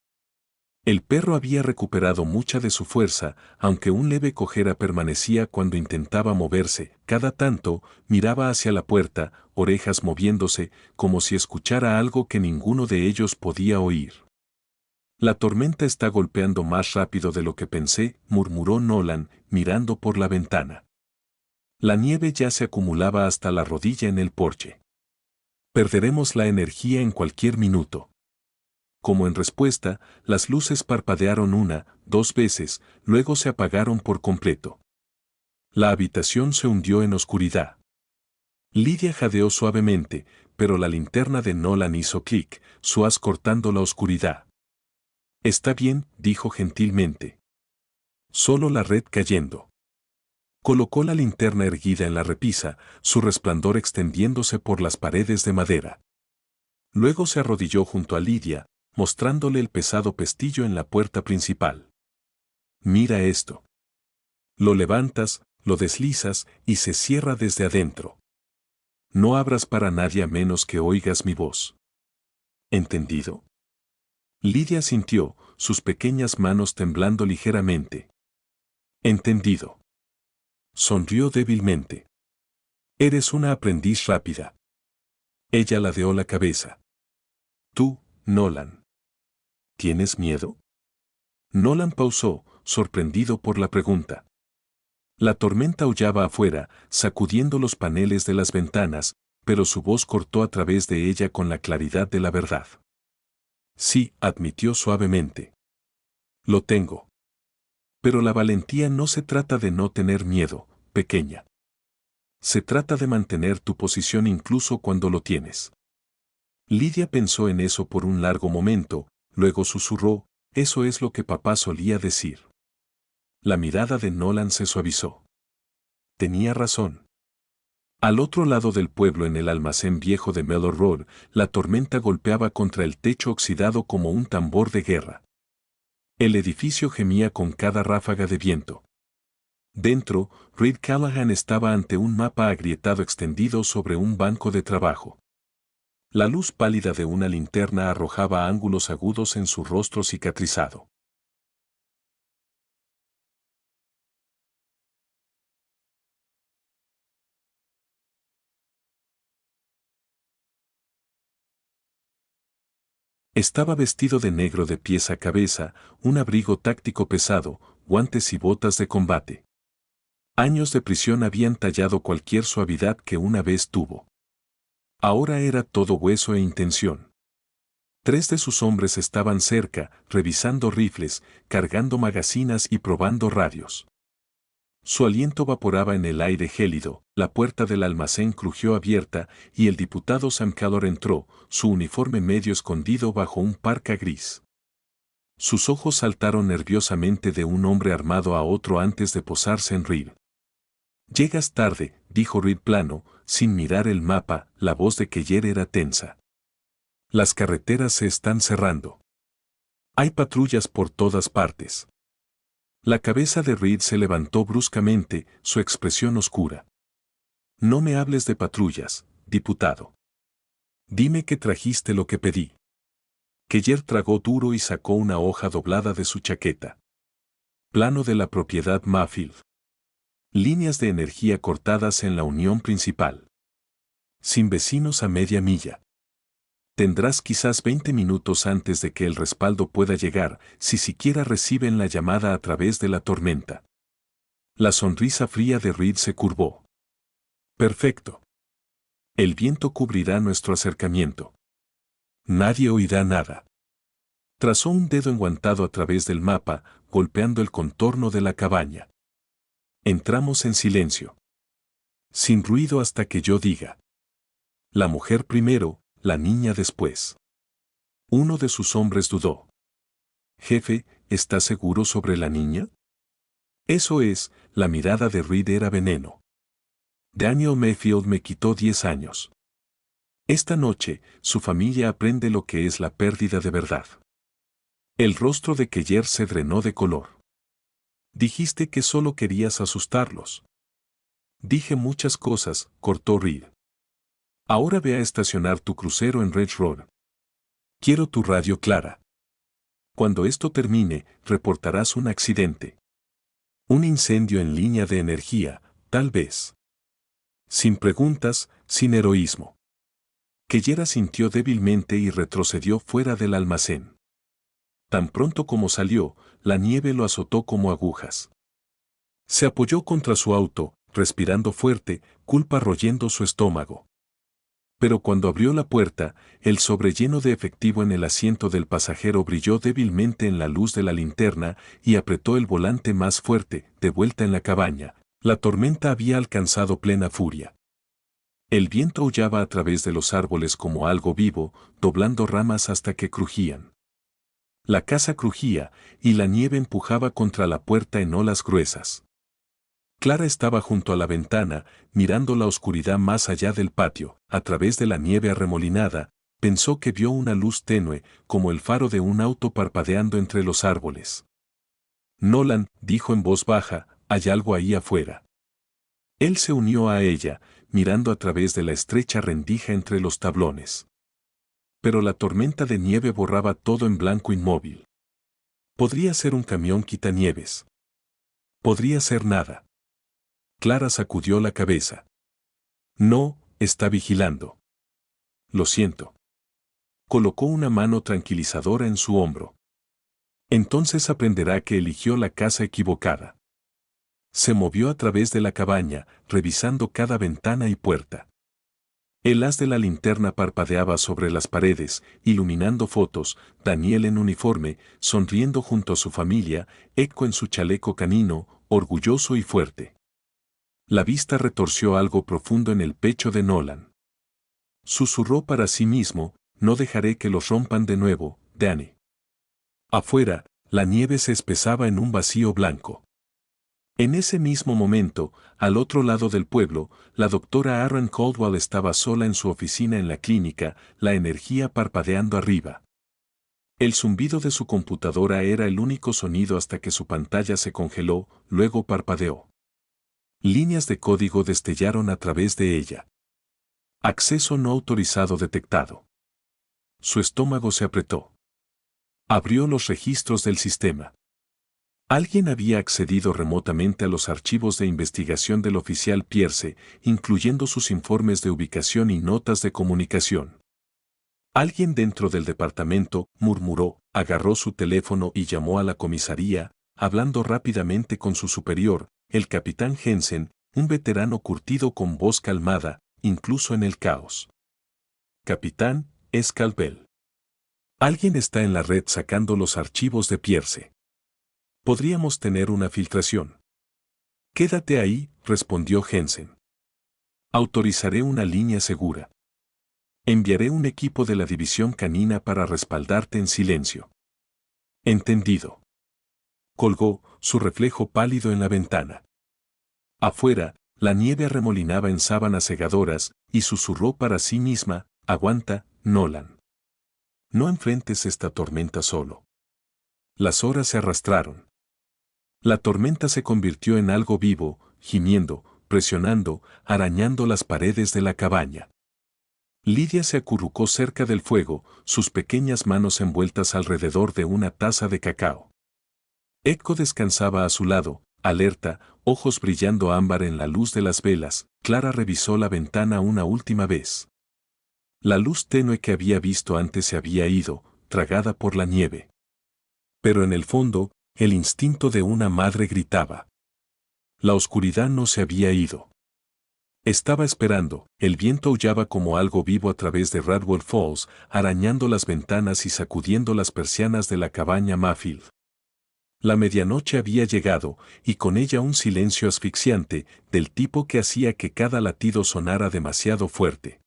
El perro había recuperado mucha de su fuerza, aunque un leve cojera permanecía cuando intentaba moverse. Cada tanto, miraba hacia la puerta, orejas moviéndose, como si escuchara algo que ninguno de ellos podía oír. La tormenta está golpeando más rápido de lo que pensé, murmuró Nolan, mirando por la ventana. La nieve ya se acumulaba hasta la rodilla en el porche. Perderemos la energía en cualquier minuto. Como en respuesta, las luces parpadearon una, dos veces, luego se apagaron por completo. La habitación se hundió en oscuridad. Lydia jadeó suavemente, pero la linterna de Nolan hizo clic, su haz cortando la oscuridad. Está bien, dijo gentilmente. Solo la red cayendo. Colocó la linterna erguida en la repisa, su resplandor extendiéndose por las paredes de madera. Luego se arrodilló junto a Lydia, mostrándole el pesado pestillo en la puerta principal. Mira esto. Lo levantas, lo deslizas y se cierra desde adentro. No abras para nadie a menos que oigas mi voz. ¿Entendido? Lydia sintió, sus pequeñas manos temblando ligeramente. Entendido. Sonrió débilmente. Eres una aprendiz rápida. Ella ladeó la cabeza. Tú, Nolan. ¿Tienes miedo? Nolan pausó, sorprendido por la pregunta. La tormenta aullaba afuera, sacudiendo los paneles de las ventanas, pero su voz cortó a través de ella con la claridad de la verdad. Sí, admitió suavemente. Lo tengo. Pero la valentía no se trata de no tener miedo, pequeña. Se trata de mantener tu posición incluso cuando lo tienes. Lydia pensó en eso por un largo momento, luego susurró, eso es lo que papá solía decir. La mirada de Nolan se suavizó. Tenía razón. Al otro lado del pueblo, en el almacén viejo de Mellor Road, la tormenta golpeaba contra el techo oxidado como un tambor de guerra. El edificio gemía con cada ráfaga de viento. Dentro, Reed Callahan estaba ante un mapa agrietado extendido sobre un banco de trabajo. La luz pálida de una linterna arrojaba ángulos agudos en su rostro cicatrizado. Estaba vestido de negro de pies a cabeza, un abrigo táctico pesado, guantes y botas de combate. Años de prisión habían tallado cualquier suavidad que una vez tuvo. Ahora era todo hueso e intención. 3 de sus hombres estaban cerca, revisando rifles, cargando magasinas y probando radios. Su aliento vaporaba en el aire gélido, la puerta del almacén crujió abierta y el diputado Sam Calor entró, su uniforme medio escondido bajo un parca gris. Sus ojos saltaron nerviosamente de un hombre armado a otro antes de posarse en Reed. Llegas tarde, dijo Reed plano, sin mirar el mapa, la voz de Keller era tensa. Las carreteras se están cerrando. Hay patrullas por todas partes. La cabeza de Reed se levantó bruscamente, su expresión oscura. No me hables de patrullas, diputado. Dime que trajiste lo que pedí. Keller tragó duro y sacó una hoja doblada de su chaqueta. Plano de la propiedad Mayfield. Líneas de energía cortadas en la unión principal. Sin vecinos a media milla. Tendrás quizás 20 minutos antes de que el respaldo pueda llegar, si siquiera reciben la llamada a través de la tormenta. La sonrisa fría de Reed se curvó. Perfecto. El viento cubrirá nuestro acercamiento. Nadie oirá nada. Trazó un dedo enguantado a través del mapa, golpeando el contorno de la cabaña. Entramos en silencio. Sin ruido hasta que yo diga. La mujer primero, la niña después. Uno de sus hombres dudó. Jefe, ¿está seguro sobre la niña? Eso es, la mirada de Reed era veneno. Daniel Mayfield me quitó 10 años. Esta noche, su familia aprende lo que es la pérdida de verdad. El rostro de Keller se drenó de color. Dijiste que solo querías asustarlos. Dije muchas cosas, cortó Reed. Ahora ve a estacionar tu crucero en Ridge Road. Quiero tu radio clara. Cuando esto termine, reportarás un accidente. Un incendio en línea de energía, tal vez. Sin preguntas, sin heroísmo. Kellera sintió débilmente y retrocedió fuera del almacén. Tan pronto como salió, la nieve lo azotó como agujas. Se apoyó contra su auto, respirando fuerte, culpa royendo su estómago. Pero cuando abrió la puerta, el sobrelleno de efectivo en el asiento del pasajero brilló débilmente en la luz de la linterna y apretó el volante más fuerte, de vuelta en la cabaña. La tormenta había alcanzado plena furia. El viento aullaba a través de los árboles como algo vivo, doblando ramas hasta que crujían. La casa crujía, y la nieve empujaba contra la puerta en olas gruesas. Clara estaba junto a la ventana, mirando la oscuridad más allá del patio. A través de la nieve arremolinada, pensó que vio una luz tenue, como el faro de un auto parpadeando entre los árboles. Nolan, dijo en voz baja, hay algo ahí afuera. Él se unió a ella, mirando a través de la estrecha rendija entre los tablones. Pero la tormenta de nieve borraba todo en blanco inmóvil. Podría ser un camión quitanieves. Podría ser nada. Clara sacudió la cabeza. No, está vigilando. Lo siento. Colocó una mano tranquilizadora en su hombro. Entonces aprenderá que eligió la casa equivocada. Se movió a través de la cabaña, revisando cada ventana y puerta. El haz de la linterna parpadeaba sobre las paredes, iluminando fotos, Daniel en uniforme, sonriendo junto a su familia, Echo en su chaleco canino, orgulloso y fuerte. La vista retorció algo profundo en el pecho de Nolan. Susurró para sí mismo, no dejaré que los rompan de nuevo, Danny. Afuera, la nieve se espesaba en un vacío blanco. En ese mismo momento, al otro lado del pueblo, la doctora Aaron Caldwell estaba sola en su oficina en la clínica, la energía parpadeando arriba. El zumbido de su computadora era el único sonido hasta que su pantalla se congeló, luego parpadeó. Líneas de código destellaron a través de ella. Acceso no autorizado detectado. Su estómago se apretó. Abrió los registros del sistema. Alguien había accedido remotamente a los archivos de investigación del oficial Pierce, incluyendo sus informes de ubicación y notas de comunicación. Alguien dentro del departamento, murmuró, agarró su teléfono y llamó a la comisaría, hablando rápidamente con su superior, el capitán Jensen, un veterano curtido con voz calmada, incluso en el caos. Capitán, es Caldwell. Alguien está en la red sacando los archivos de Pierce. Podríamos tener una filtración. Quédate ahí, respondió Jensen. Autorizaré una línea segura. Enviaré un equipo de la división canina para respaldarte en silencio. Entendido. Colgó, su reflejo pálido en la ventana. Afuera, la nieve arremolinaba en sábanas segadoras, y susurró para sí misma, aguanta, Nolan. No enfrentes esta tormenta solo. Las horas se arrastraron. La tormenta se convirtió en algo vivo, gimiendo, presionando, arañando las paredes de la cabaña. Lidia se acurrucó cerca del fuego, sus pequeñas manos envueltas alrededor de una taza de cacao. Echo descansaba a su lado, alerta, ojos brillando ámbar en la luz de las velas. Clara revisó la ventana una última vez. La luz tenue que había visto antes se había ido, tragada por la nieve. Pero en el fondo, el instinto de una madre gritaba. La oscuridad no se había ido. Estaba esperando, el viento aullaba como algo vivo a través de Radwell Falls, arañando las ventanas y sacudiendo las persianas de la cabaña Mayfield. La medianoche había llegado, y con ella un silencio asfixiante, del tipo que hacía que cada latido sonara demasiado fuerte.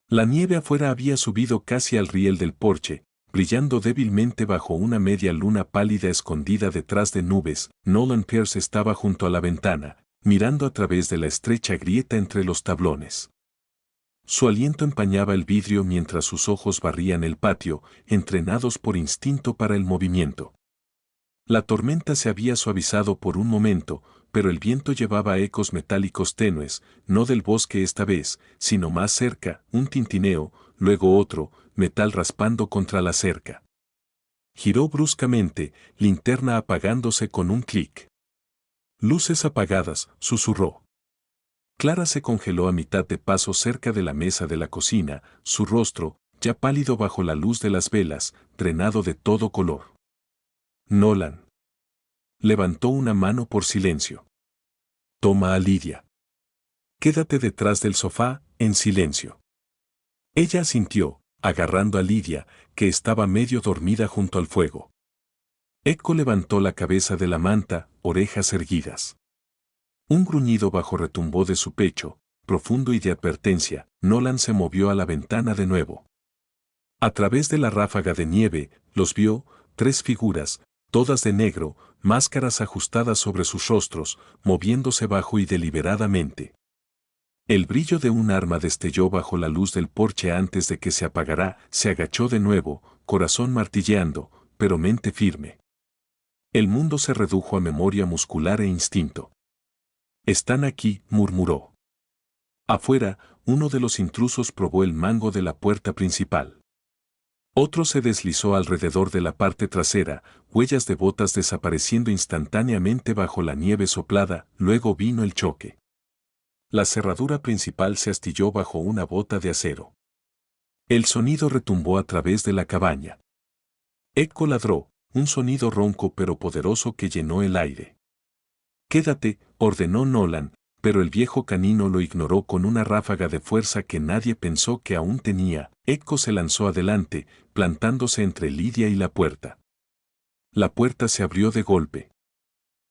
La nieve afuera había subido casi al riel del porche, brillando débilmente bajo una media luna pálida escondida detrás de nubes. Nolan Pierce estaba junto a la ventana, mirando a través de la estrecha grieta entre los tablones. Su aliento empañaba el vidrio mientras sus ojos barrían el patio, entrenados por instinto para el movimiento. La tormenta se había suavizado por un momento, pero el viento llevaba ecos metálicos tenues, no del bosque esta vez, sino más cerca, un tintineo, luego otro, metal raspando contra la cerca. Giró bruscamente, linterna apagándose con un clic. Luces apagadas, susurró. Clara se congeló a mitad de paso cerca de la mesa de la cocina, su rostro, ya pálido bajo la luz de las velas, drenado de todo color. Nolan. Levantó una mano por silencio. Toma a Lidia. Quédate detrás del sofá, en silencio. Ella asintió, agarrando a Lidia, que estaba medio dormida junto al fuego. Echo levantó la cabeza de la manta, orejas erguidas. Un gruñido bajo retumbó de su pecho, profundo y de advertencia. Nolan se movió a la ventana de nuevo. A través de la ráfaga de nieve, los vio, 3 figuras, todas de negro, máscaras ajustadas sobre sus rostros, moviéndose bajo y deliberadamente. El brillo de un arma destelló bajo la luz del porche antes de que se apagara. Se agachó de nuevo, corazón martilleando, pero mente firme. El mundo se redujo a memoria muscular e instinto. Están aquí, murmuró. Afuera, uno de los intrusos probó el mango de la puerta principal. Otro se deslizó alrededor de la parte trasera, huellas de botas desapareciendo instantáneamente bajo la nieve soplada. Luego vino el choque. La cerradura principal se astilló bajo una bota de acero. El sonido retumbó a través de la cabaña. Echo ladró, un sonido ronco pero poderoso que llenó el aire. Quédate, ordenó Nolan, pero el viejo canino lo ignoró con una ráfaga de fuerza que nadie pensó que aún tenía. Echo se lanzó adelante, plantándose entre Lidia y la puerta. La puerta se abrió de golpe.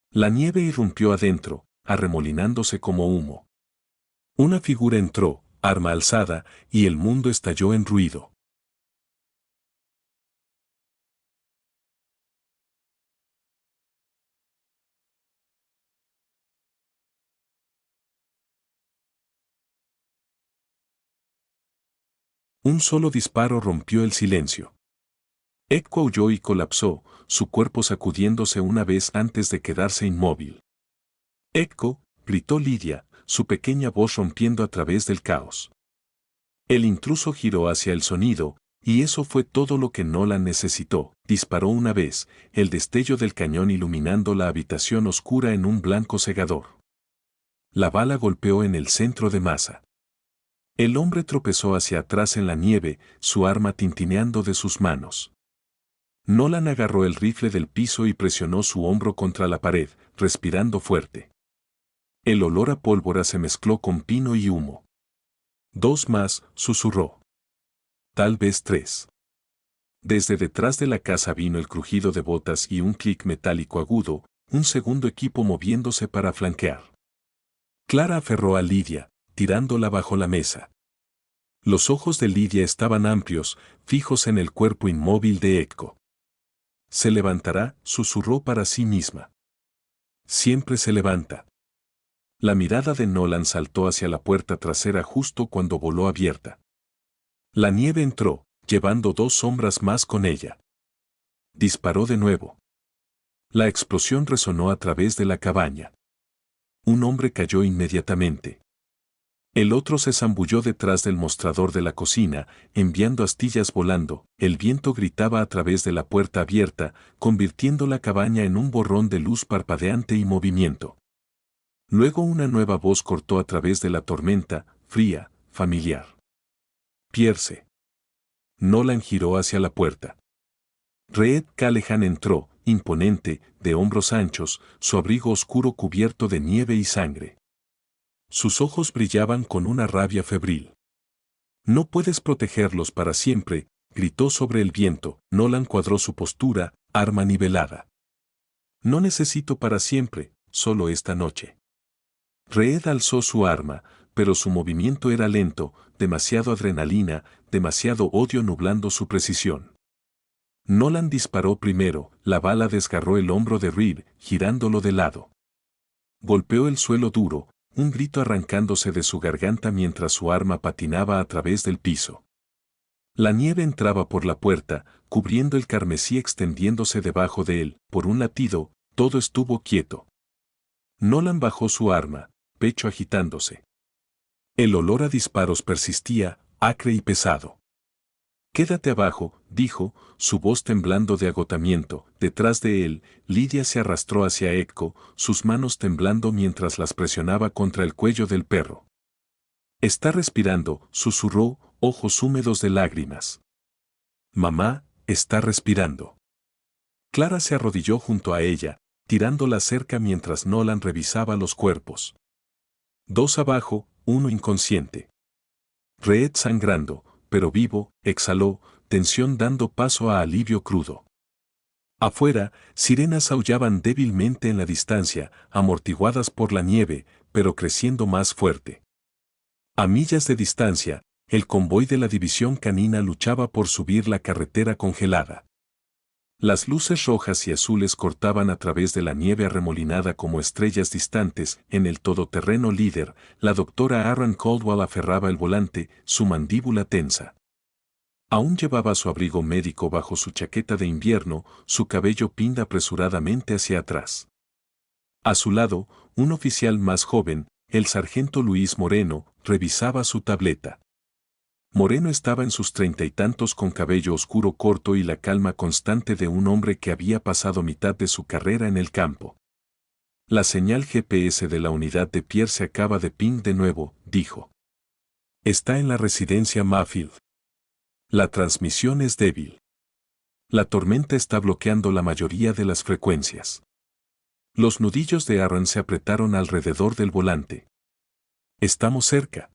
La nieve irrumpió adentro, arremolinándose como humo. Una figura entró, arma alzada, y el mundo estalló en ruido. Un solo disparo rompió el silencio. Echo aulló y colapsó, su cuerpo sacudiéndose una vez antes de quedarse inmóvil. Echo, gritó Lidia, su pequeña voz rompiendo a través del caos. El intruso giró hacia el sonido, y eso fue todo lo que Nolan necesitó. Disparó una vez, el destello del cañón iluminando la habitación oscura en un blanco cegador. La bala golpeó en el centro de masa. El hombre tropezó hacia atrás en la nieve, su arma tintineando de sus manos. Nolan agarró el rifle del piso y presionó su hombro contra la pared, respirando fuerte. El olor a pólvora se mezcló con pino y humo. 2 más, susurró. Tal vez 3. Desde detrás de la casa vino el crujido de botas y un clic metálico agudo, un segundo equipo moviéndose para flanquear. Clara aferró a Lidia, tirándola bajo la mesa. Los ojos de Lidia estaban amplios, fijos en el cuerpo inmóvil de Echo. Se levantará, susurró para sí misma. Siempre se levanta. La mirada de Nolan saltó hacia la puerta trasera justo cuando voló abierta. La nieve entró, llevando 2 sombras más con ella. Disparó de nuevo. La explosión resonó a través de la cabaña. Un hombre cayó inmediatamente. El otro se zambulló detrás del mostrador de la cocina, enviando astillas volando. El viento gritaba a través de la puerta abierta, convirtiendo la cabaña en un borrón de luz parpadeante y movimiento. Luego una nueva voz cortó a través de la tormenta, fría, familiar. Pierce. Nolan giró hacia la puerta. Reed Callahan entró, imponente, de hombros anchos, su abrigo oscuro cubierto de nieve y sangre. Sus ojos brillaban con una rabia febril. No puedes protegerlos para siempre, gritó sobre el viento. Nolan cuadró su postura, arma nivelada. No necesito para siempre, solo esta noche. Reed alzó su arma, pero su movimiento era lento, demasiado adrenalina, demasiado odio nublando su precisión. Nolan disparó primero, la bala desgarró el hombro de Reed, girándolo de lado. Golpeó el suelo duro, un grito arrancándose de su garganta mientras su arma patinaba a través del piso. La nieve entraba por la puerta, cubriendo el carmesí extendiéndose debajo de él. Por un latido, todo estuvo quieto. Nolan bajó su arma, pecho agitándose. El olor a disparos persistía, acre y pesado. Quédate abajo, dijo, su voz temblando de agotamiento. Detrás de él, Lidia se arrastró hacia Echo, sus manos temblando mientras las presionaba contra el cuello del perro. Está respirando, susurró, ojos húmedos de lágrimas. Mamá, está respirando. Clara se arrodilló junto a ella, tirándola cerca mientras Nolan revisaba los cuerpos. 2 abajo, 1 inconsciente. Reed sangrando, pero vivo, exhaló, tensión dando paso a alivio crudo. Afuera, sirenas aullaban débilmente en la distancia, amortiguadas por la nieve, pero creciendo más fuerte. A millas de distancia, el convoy de la división canina luchaba por subir la carretera congelada. Las luces rojas y azules cortaban a través de la nieve arremolinada como estrellas distantes. En el todoterreno líder, la doctora Aaron Caldwell aferraba el volante, su mandíbula tensa. Aún llevaba su abrigo médico bajo su chaqueta de invierno, su cabello pinda apresuradamente hacia atrás. A su lado, un oficial más joven, el sargento Luis Moreno, revisaba su tableta. Moreno estaba en sus 30 y tantos con cabello oscuro corto y la calma constante de un hombre que había pasado mitad de su carrera en el campo. La señal GPS de la unidad de Pierre se acaba de ping de nuevo, dijo. Está en la residencia Mayfield. La transmisión es débil. La tormenta está bloqueando la mayoría de las frecuencias. Los nudillos de Aaron se apretaron alrededor del volante. Estamos cerca.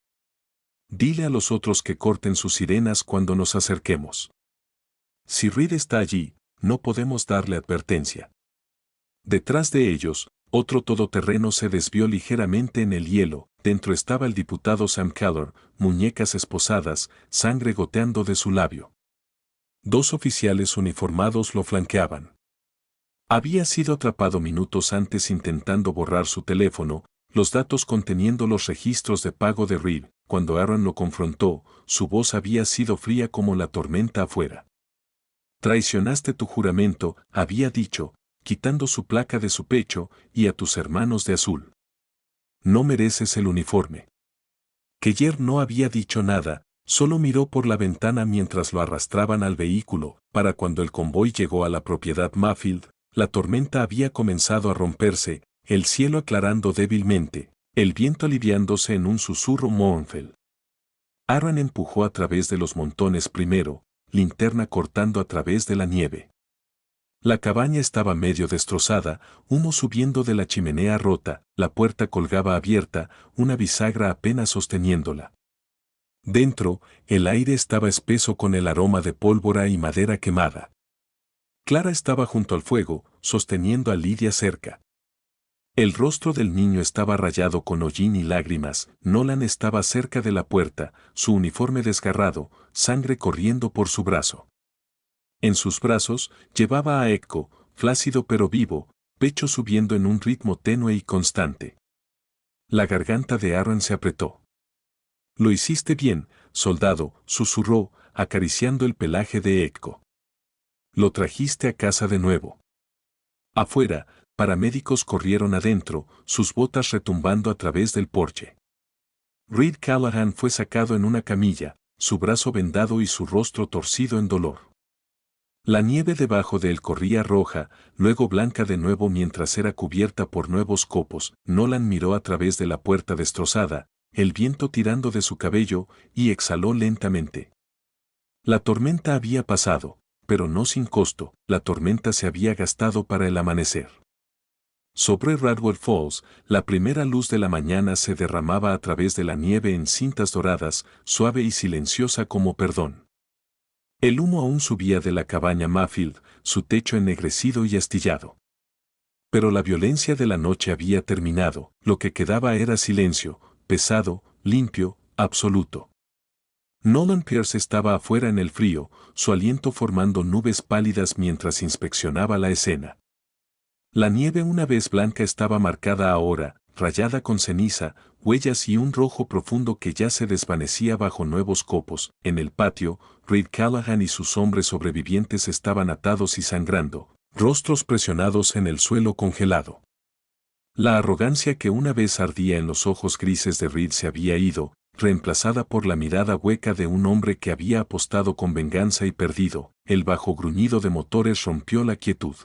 Dile a los otros que corten sus sirenas cuando nos acerquemos. Si Reed está allí, no podemos darle advertencia. Detrás de ellos, otro todoterreno se desvió ligeramente en el hielo. Dentro estaba el diputado Sam Keller, muñecas esposadas, sangre goteando de su labio. 2 oficiales uniformados lo flanqueaban. Había sido atrapado minutos antes intentando borrar su teléfono, los datos conteniendo los registros de pago de Reed. Cuando Aaron lo confrontó, su voz había sido fría como la tormenta afuera. Traicionaste tu juramento, había dicho, quitando su placa de su pecho, y a tus hermanos de azul. No mereces el uniforme. Keller no había dicho nada, solo miró por la ventana mientras lo arrastraban al vehículo. Para cuando el convoy llegó a la propiedad Mayfield, la tormenta había comenzado a romperse, el cielo aclarando débilmente, el viento aliviándose en un susurro Mournfell. Aaron empujó a través de los montones primero, linterna cortando a través de la nieve. La cabaña estaba medio destrozada, humo subiendo de la chimenea rota, la puerta colgaba abierta, una bisagra apenas sosteniéndola. Dentro, el aire estaba espeso con el aroma de pólvora y madera quemada. Clara estaba junto al fuego, sosteniendo a Lidia cerca. El rostro del niño estaba rayado con hollín y lágrimas. Nolan estaba cerca de la puerta, su uniforme desgarrado, sangre corriendo por su brazo. En sus brazos, llevaba a Echo, flácido pero vivo, pecho subiendo en un ritmo tenue y constante. La garganta de Aaron se apretó. Lo hiciste bien, soldado, susurró, acariciando el pelaje de Echo. Lo trajiste a casa de nuevo. Afuera, paramédicos corrieron adentro, sus botas retumbando a través del porche. Reed Callahan fue sacado en una camilla, su brazo vendado y su rostro torcido en dolor. La nieve debajo de él corría roja, luego blanca de nuevo mientras era cubierta por nuevos copos. Nolan miró a través de la puerta destrozada, el viento tirando de su cabello, y exhaló lentamente. La tormenta había pasado, pero no sin costo, la tormenta se había gastado para el amanecer. Sobre Radwell Falls, la primera luz de la mañana se derramaba a través de la nieve en cintas doradas, suave y silenciosa como perdón. El humo aún subía de la cabaña Mayfield, su techo ennegrecido y astillado. Pero la violencia de la noche había terminado, lo que quedaba era silencio, pesado, limpio, absoluto. Nolan Pierce estaba afuera en el frío, su aliento formando nubes pálidas mientras inspeccionaba la escena. La nieve una vez blanca estaba marcada ahora, rayada con ceniza, huellas y un rojo profundo que ya se desvanecía bajo nuevos copos. En el patio, Reed Callahan y sus hombres sobrevivientes estaban atados y sangrando, rostros presionados en el suelo congelado. La arrogancia que una vez ardía en los ojos grises de Reed se había ido, reemplazada por la mirada hueca de un hombre que había apostado con venganza y perdido. El bajo gruñido de motores rompió la quietud.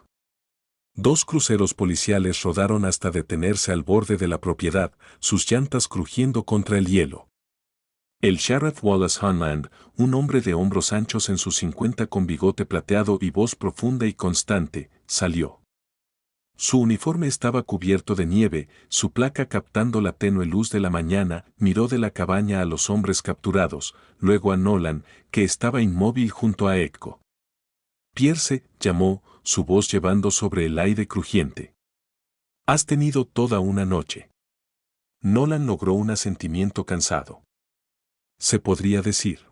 Dos cruceros policiales rodaron hasta detenerse al borde de la propiedad, sus llantas crujiendo contra el hielo. El sheriff Wallace Hunland, un hombre de hombros anchos en sus 50 con bigote plateado y voz profunda y constante, salió. Su uniforme estaba cubierto de nieve, su placa captando la tenue luz de la mañana, miró de la cabaña a los hombres capturados, luego a Nolan, que estaba inmóvil junto a Echo. Pierce, llamó, su voz llevando sobre el aire crujiente. Has tenido toda una noche. Nolan logró un asentimiento cansado. Se podría decir.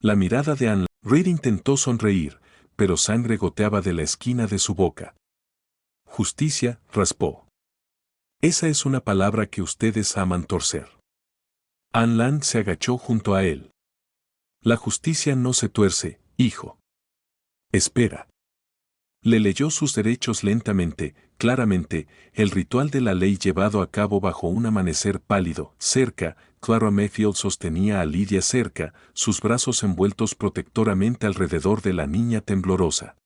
La mirada de Anne. Reed intentó sonreír, pero sangre goteaba de la esquina de su boca. Justicia, raspó. Esa es una palabra que ustedes aman torcer. Anne Land se agachó junto a él. La justicia no se tuerce, hijo. Espera. Le leyó sus derechos lentamente, claramente, el ritual de la ley llevado a cabo bajo un amanecer pálido. Cerca, Clara Mayfield sostenía a Lydia cerca, sus brazos envueltos protectoramente alrededor de la niña temblorosa.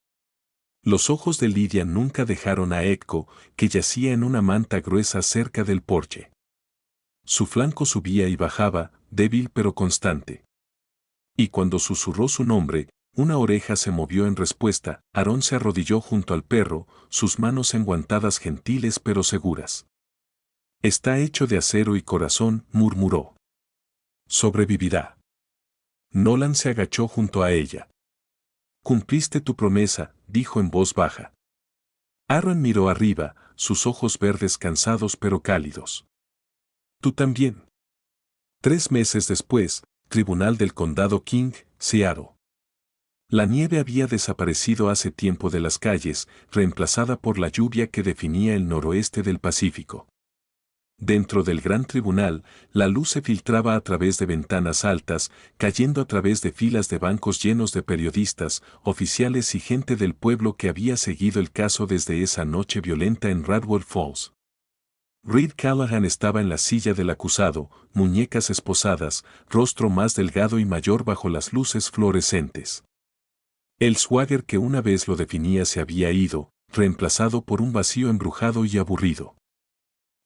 Los ojos de Lydia nunca dejaron a Echo, que yacía en una manta gruesa cerca del porche. Su flanco subía y bajaba, débil pero constante. Y cuando susurró su nombre, una oreja se movió en respuesta. Aarón se arrodilló junto al perro, sus manos enguantadas gentiles pero seguras. Está hecho de acero y corazón, murmuró. Sobrevivirá. Nolan se agachó junto a ella. Cumpliste tu promesa, dijo en voz baja. Aaron miró arriba, sus ojos verdes cansados pero cálidos. Tú también. 3 meses después, Tribunal del Condado King, Seattle. La nieve había desaparecido hace tiempo de las calles, reemplazada por la lluvia que definía el noroeste del Pacífico. Dentro del gran tribunal, la luz se filtraba a través de ventanas altas, cayendo a través de filas de bancos llenos de periodistas, oficiales y gente del pueblo que había seguido el caso desde esa noche violenta en Radward Falls. Reed Callahan estaba en la silla del acusado, muñecas esposadas, rostro más delgado y mayor bajo las luces fluorescentes. El swagger que una vez lo definía se había ido, reemplazado por un vacío embrujado y aburrido.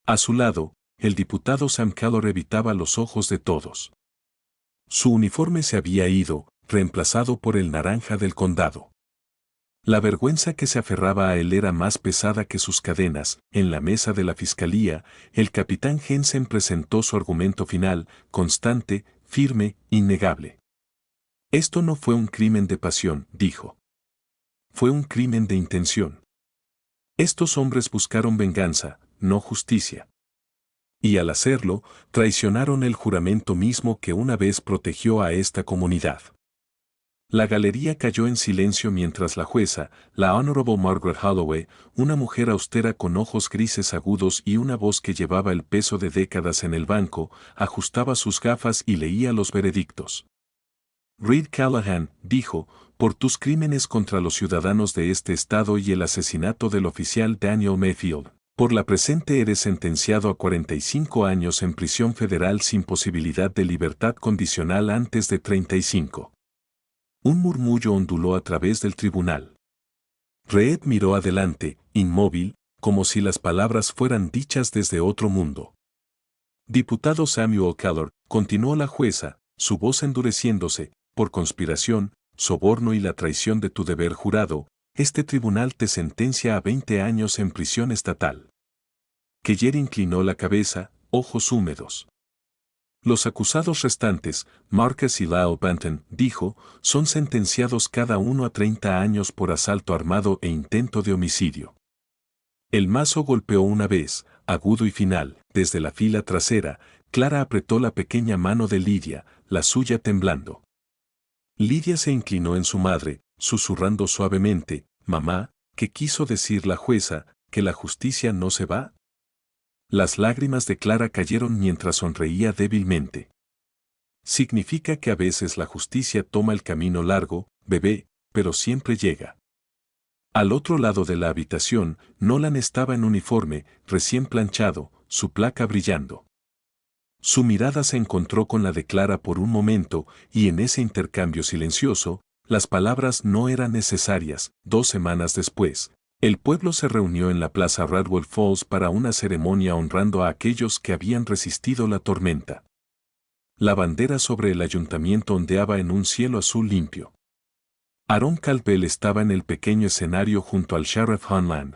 A su lado, el diputado Sam Keller evitaba los ojos de todos. Su uniforme se había ido, reemplazado por el naranja del condado. La vergüenza que se aferraba a él era más pesada que sus cadenas. En la mesa de la fiscalía, el capitán Jensen presentó su argumento final, constante, firme, innegable. Esto no fue un crimen de pasión, dijo. Fue un crimen de intención. Estos hombres buscaron venganza, no justicia. Y al hacerlo, traicionaron el juramento mismo que una vez protegió a esta comunidad. La galería cayó en silencio mientras la jueza, la Honorable Margaret Holloway, una mujer austera con ojos grises agudos y una voz que llevaba el peso de décadas en el banco, ajustaba sus gafas y leía los veredictos. Reed Callahan, dijo, por tus crímenes contra los ciudadanos de este estado y el asesinato del oficial Daniel Mayfield, por la presente eres sentenciado a 45 años en prisión federal sin posibilidad de libertad condicional antes de 35. Un murmullo onduló a través del tribunal. Reed miró adelante, inmóvil, como si las palabras fueran dichas desde otro mundo. Diputado Samuel Keller, continuó la jueza, su voz endureciéndose, por conspiración, soborno y la traición de tu deber jurado, este tribunal te sentencia a 20 años en prisión estatal. Keller inclinó la cabeza, ojos húmedos. Los acusados restantes, Marcus y Lyle Banton, dijo, son sentenciados cada uno a 30 años por asalto armado e intento de homicidio. El mazo golpeó una vez, agudo y final, desde la fila trasera. Clara apretó la pequeña mano de Lydia, la suya temblando. Lydia se inclinó en su madre, susurrando suavemente, «Mamá, ¿qué quiso decir la jueza, que la justicia no se va?» Las lágrimas de Clara cayeron mientras sonreía débilmente. Significa que a veces la justicia toma el camino largo, bebé, pero siempre llega. Al otro lado de la habitación, Nolan estaba en uniforme, recién planchado, su placa brillando. Su mirada se encontró con la de Clara por un momento, y en ese intercambio silencioso, las palabras no eran necesarias. 2 semanas después, el pueblo se reunió en la plaza Radwell Falls para una ceremonia honrando a aquellos que habían resistido la tormenta. La bandera sobre el ayuntamiento ondeaba en un cielo azul limpio. Aaron Caldwell estaba en el pequeño escenario junto al Sheriff Hanland.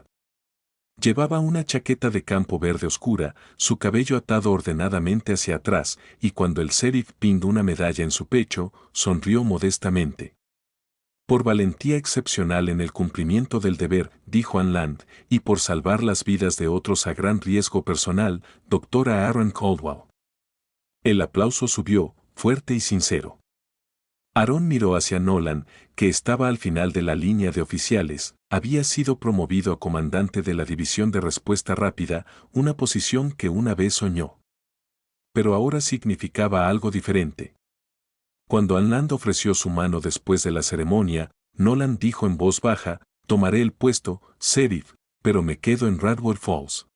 Llevaba una chaqueta de campo verde oscura, su cabello atado ordenadamente hacia atrás, y cuando el sheriff pintó una medalla en su pecho, sonrió modestamente. Por valentía excepcional en el cumplimiento del deber, dijo Hanland, y por salvar las vidas de otros a gran riesgo personal, doctora Aaron Caldwell. El aplauso subió, fuerte y sincero. Aaron miró hacia Nolan, que estaba al final de la línea de oficiales. Había sido promovido a comandante de la División de Respuesta Rápida, una posición que una vez soñó. Pero ahora significaba algo diferente. Cuando Hanland ofreció su mano después de la ceremonia, Nolan dijo en voz baja, «Tomaré el puesto, sheriff, pero me quedo en Radwell Falls».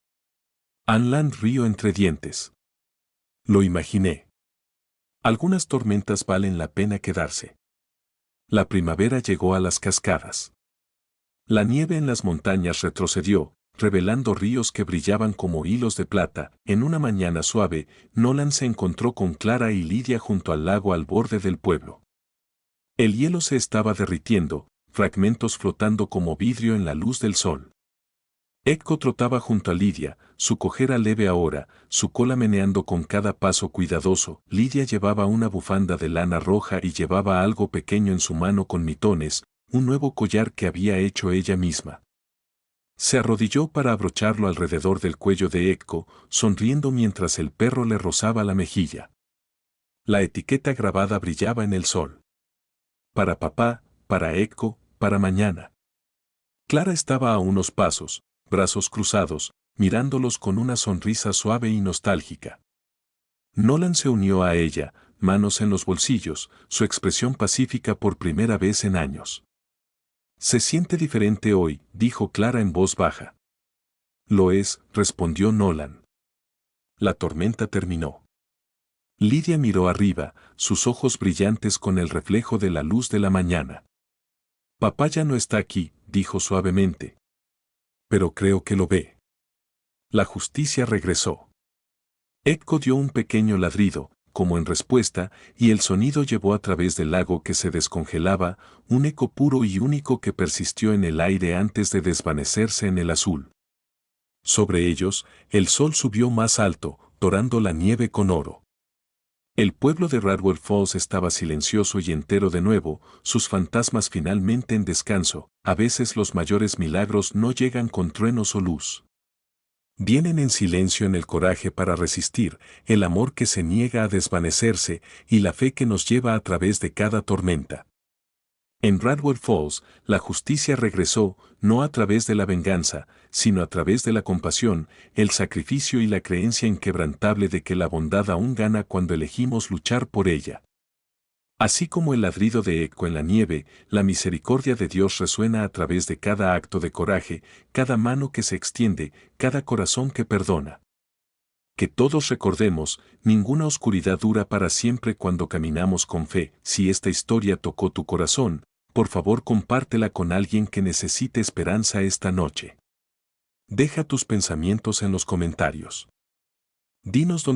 Hanland rió entre dientes. Lo imaginé. Algunas tormentas valen la pena quedarse. La primavera llegó a las cascadas. La nieve en las montañas retrocedió, revelando ríos que brillaban como hilos de plata. En una mañana suave, Nolan se encontró con Clara y Lydia junto al lago al borde del pueblo. El hielo se estaba derritiendo, fragmentos flotando como vidrio en la luz del sol. Echo trotaba junto a Lydia, su cojera leve ahora, su cola meneando con cada paso cuidadoso. Lydia llevaba una bufanda de lana roja y llevaba algo pequeño en su mano con mitones, un nuevo collar que había hecho ella misma. Se arrodilló para abrocharlo alrededor del cuello de Echo, sonriendo mientras el perro le rozaba la mejilla. La etiqueta grabada brillaba en el sol. Para papá, para Echo, para mañana. Clara estaba a unos pasos, brazos cruzados, mirándolos con una sonrisa suave y nostálgica. Nolan se unió a ella, manos en los bolsillos, su expresión pacífica por primera vez en años. «Se siente diferente hoy», dijo Clara en voz baja. «Lo es», respondió Nolan. La tormenta terminó. Lydia miró arriba, sus ojos brillantes con el reflejo de la luz de la mañana. «Papá ya no está aquí», dijo suavemente. «Pero creo que lo ve». La justicia regresó. Echo dio un pequeño ladrido, como en respuesta, y el sonido llevó a través del lago que se descongelaba, un eco puro y único que persistió en el aire antes de desvanecerse en el azul. Sobre ellos, el sol subió más alto, dorando la nieve con oro. El pueblo de Radwell Falls estaba silencioso y entero de nuevo, sus fantasmas finalmente en descanso. A veces los mayores milagros no llegan con truenos o luz. Vienen en silencio en el coraje para resistir, el amor que se niega a desvanecerse y la fe que nos lleva a través de cada tormenta. En Radwell Falls, la justicia regresó, no a través de la venganza, sino a través de la compasión, el sacrificio y la creencia inquebrantable de que la bondad aún gana cuando elegimos luchar por ella. Así como el ladrido de eco en la nieve, la misericordia de Dios resuena a través de cada acto de coraje, cada mano que se extiende, cada corazón que perdona. Que todos recordemos, ninguna oscuridad dura para siempre cuando caminamos con fe. Si esta historia tocó tu corazón, por favor compártela con alguien que necesite esperanza esta noche. Deja tus pensamientos en los comentarios. Dinos dónde